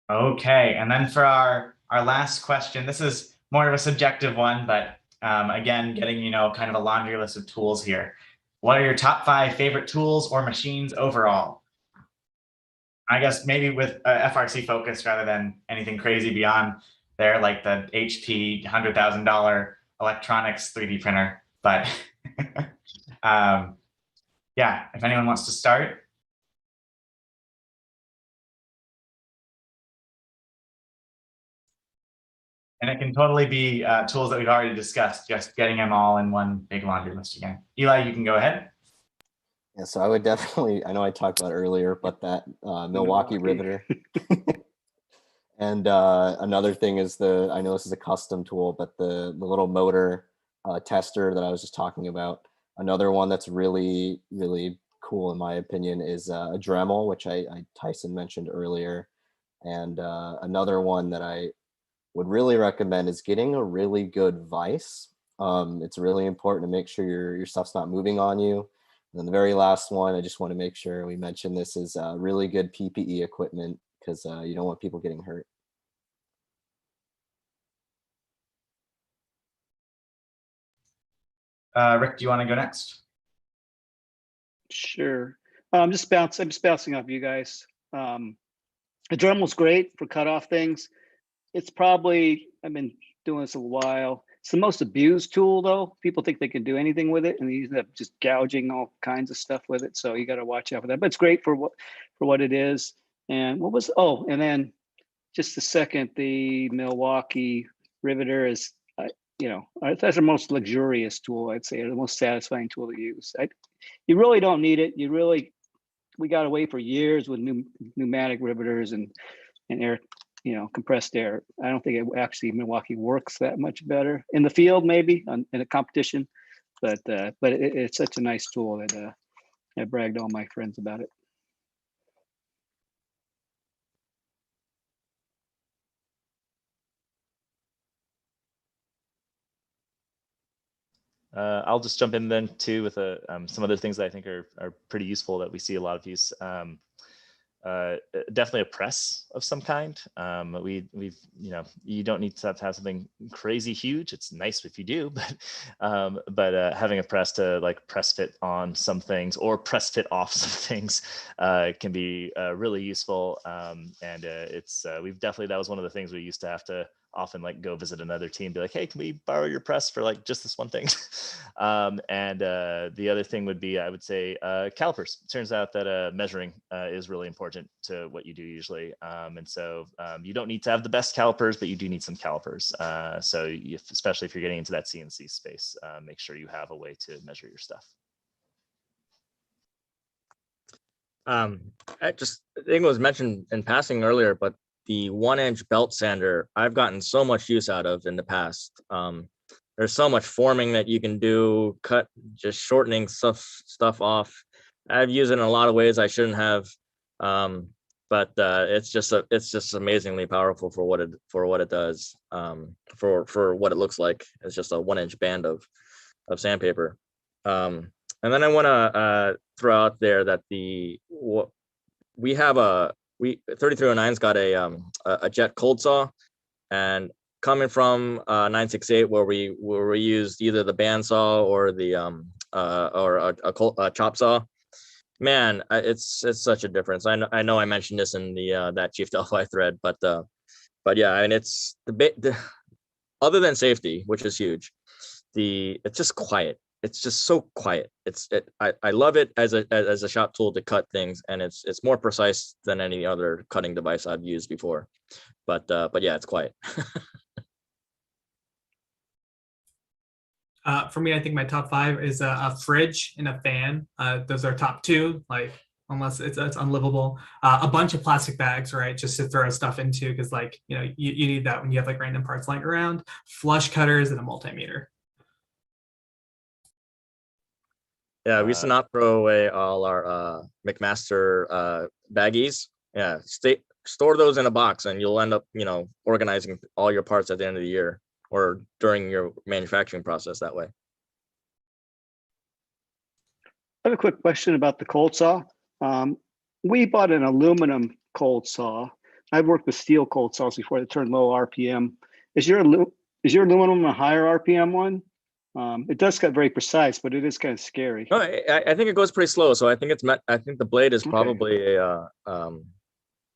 Speaker 1: Okay, and then for our last question, this is more of a subjective one, but again, getting, you know, kind of a laundry list of tools here. What are your top 5 favorite tools or machines overall? I guess maybe with FRC focus rather than anything crazy beyond there, like the HP $100,000 electronics 3D printer. But yeah, if anyone wants to start. And it can totally be tools that we've already discussed, just getting them all in one big laundry list again. Eli, you can go ahead.
Speaker 6: Yeah, so I would definitely, I know I talked about it earlier, but that Milwaukee Riveter. And another thing is I know this is a custom tool, but the little motor tester that I was just talking about. Another one that's really, really cool in my opinion is a Dremel, which Tyson mentioned earlier. And another one that I would really recommend is getting a really good vise. It's really important to make sure your stuff's not moving on you. And then the very last one, I just want to make sure we mention this is really good PPE equipment because you don't want people getting hurt.
Speaker 1: Rick, do you want to go next?
Speaker 4: Sure. I'm just bouncing off you guys. The Dremel's great for cut off things. It's probably, I've been doing this a while. It's the most abused tool though. People think they can do anything with it and they end up just gouging all kinds of stuff with it. So you got to watch out for that, but it's great for what it is. And and then just a second, the Milwaukee Riveter is, that's the most luxurious tool, I'd say, or the most satisfying tool to use. You really don't need it. We got away for years with pneumatic riveters and air, compressed air. I don't think it actually Milwaukee works that much better in the field, maybe in a competition, but it's such a nice tool that I bragged all my friends about it.
Speaker 9: I'll just jump in then too with some other things that I think are pretty useful that we see a lot of use. Definitely a press of some kind. You don't need to have something crazy huge. It's nice if you do, but having a press to like press fit on some things or press fit off some things can be really useful. That was one of the things we used to have to often like go visit another team, be like, hey, can we borrow your press for like just this one thing? The other thing would be, I would say, calipers. It turns out that measuring is really important to what you do usually. You don't need to have the best calipers, but you do need some calipers. Especially if you're getting into that CNC space, make sure you have a way to measure your stuff.
Speaker 3: I think it was mentioned in passing earlier, but the 1-inch belt sander I've gotten so much use out of in the past. There's so much forming that you can do, just shortening stuff off. I've used it in a lot of ways I shouldn't have, but it's just amazingly powerful for what it does, for what it looks like. It's just a 1-inch band of sandpaper. And then I want to throw out there that we have 3309's got a jet cold saw, and coming from 968 where we used either the bandsaw or the or a chop saw, man, it's such a difference. I know I mentioned this in the that Chief Delphi thread, but yeah, I mean, it's the other than safety, which is huge, it's just quiet. It's just so quiet. I love it as a shop tool to cut things, and it's more precise than any other cutting device I've used before. But yeah, it's quiet.
Speaker 8: For me, I think my top 5 is a fridge and a fan. Those are top 2, like unless it's unlivable. A bunch of plastic bags, right, just to throw stuff into, because like you need that when you have like random parts lying around. Flush cutters and a multimeter.
Speaker 3: Yeah, we used to not throw away all our McMaster baggies. Yeah, store those in a box, and you'll end up, organizing all your parts at the end of the year or during your manufacturing process that way.
Speaker 4: I have a quick question about the cold saw. We bought an aluminum cold saw. I've worked with steel cold saws before that turn low RPM. Is your aluminum a higher RPM one? It does cut very precise, but it is kind of scary.
Speaker 3: No, I think it goes pretty slow. So I think I think the blade is probably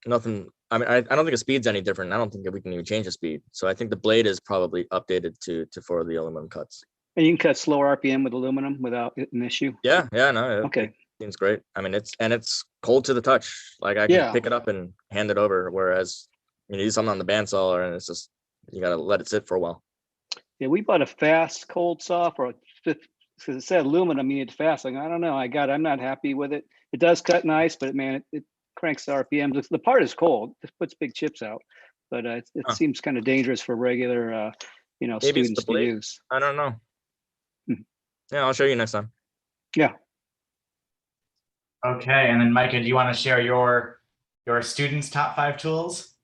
Speaker 3: nothing. I mean, I don't think the speed's any different. I don't think that we can even change the speed. So I think the blade is probably updated to for the aluminum cuts.
Speaker 4: And you can cut slower RPM with aluminum without an issue.
Speaker 3: Yeah, no.
Speaker 4: Okay.
Speaker 3: It seems great. I mean, it's cold to the touch. Like I can pick it up and hand it over. Whereas you use something on the bandsaw, and it's just you gotta let it sit for a while.
Speaker 4: Yeah, we bought a fast cold saw for because it said aluminum, you need fast. Like, I don't know, I'm not happy with it. It does cut nice, but man, it cranks the RPM. The part is cold. It puts big chips out, but it seems kind of dangerous for regular,
Speaker 3: Maybe
Speaker 4: students to use.
Speaker 3: I don't know. Yeah, I'll show you next time.
Speaker 4: Yeah.
Speaker 1: Okay, and then Micah, do you want to share your students' top 5 tools?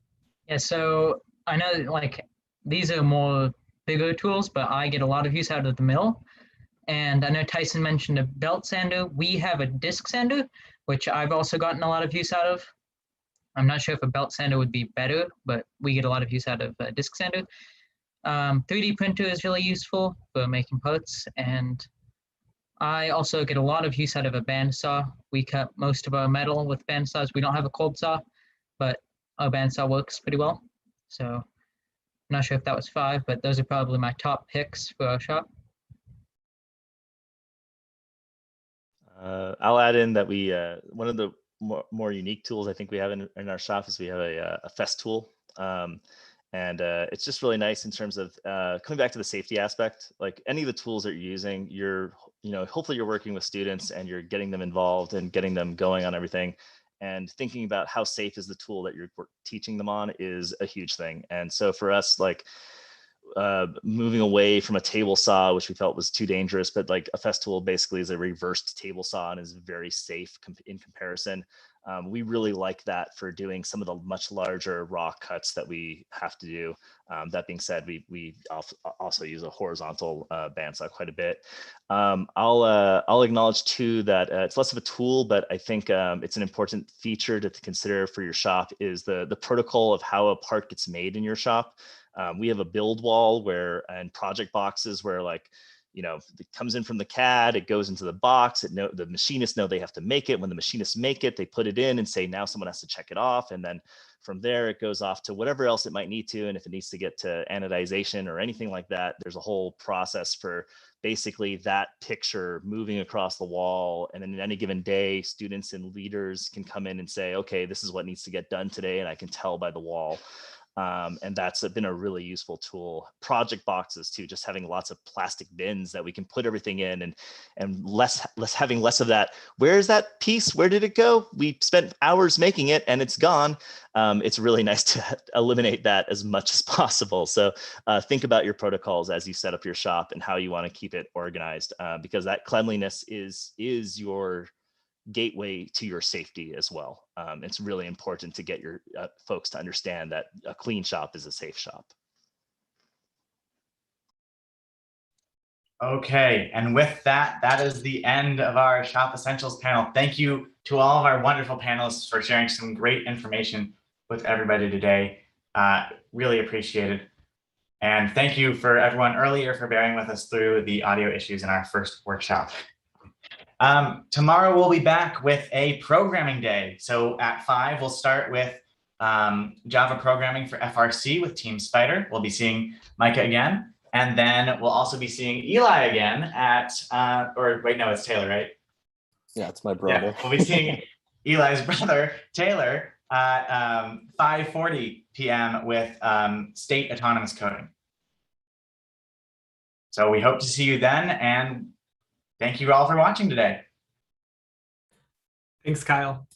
Speaker 5: Yeah, so I know like these are more bigger tools, but I get a lot of use out of the mill. And I know Tyson mentioned a belt sander. We have a disc sander, which I've also gotten a lot of use out of. I'm not sure if a belt sander would be better, but we get a lot of use out of a disc sander. 3D printer is really useful for making parts, and I also get a lot of use out of a bandsaw. We cut most of our metal with bandsaws. We don't have a cold saw, but our bandsaw works pretty well. So I'm not sure if that was 5, but those are probably my top picks for our shop.
Speaker 9: I'll add in that we one of the more unique tools I think we have in our shop is we have a FEST tool. And it's just really nice in terms of coming back to the safety aspect. Like any of the tools that you're using, hopefully you're working with students and you're getting them involved and getting them going on everything. And thinking about how safe is the tool that you're teaching them on is a huge thing. And so for us, like moving away from a table saw, which we felt was too dangerous, but like a FEST tool basically is a reversed table saw and is very safe in comparison. We really like that for doing some of the much larger raw cuts that we have to do. That being said, we also use a horizontal bandsaw quite a bit. I'll acknowledge too that it's less of a tool, but I think it's an important feature to consider for your shop is the protocol of how a part gets made in your shop. We have a build wall and project boxes where it comes in from the CAD, it goes into the box, the machinists know they have to make it. When the machinists make it, they put it in and say, now someone has to check it off. And then from there, it goes off to whatever else it might need to. And if it needs to get to anodization or anything like that, there's a whole process for basically that picture moving across the wall. And then in any given day, students and leaders can come in and say, okay, this is what needs to get done today. And I can tell by the wall. And that's been a really useful tool. Project boxes too, just having lots of plastic bins that we can put everything in and having less of that. Where's that piece? Where did it go? We spent hours making it and it's gone. It's really nice to eliminate that as much as possible. So think about your protocols as you set up your shop and how you want to keep it organized, because that cleanliness is your gateway to your safety as well. It's really important to get your folks to understand that a clean shop is a safe shop.
Speaker 1: Okay, and with that, that is the end of our Shop Essentials panel. Thank you to all of our wonderful panelists for sharing some great information with everybody today. Really appreciated. And thank you for everyone earlier for bearing with us through the audio issues in our first workshop. Tomorrow we'll be back with a programming day. So at 5, we'll start with Java programming for FRC with Team Spider. We'll be seeing Micah again. And then we'll also be seeing Eli again at, or wait, no, it's Taylor, right?
Speaker 6: Yeah, it's my brother.
Speaker 1: Yeah, we'll be seeing Eli's brother, Taylor, at 5:40 p.m. with state autonomous coding. So we hope to see you then, and thank you all for watching today.
Speaker 8: Thanks, Kyle.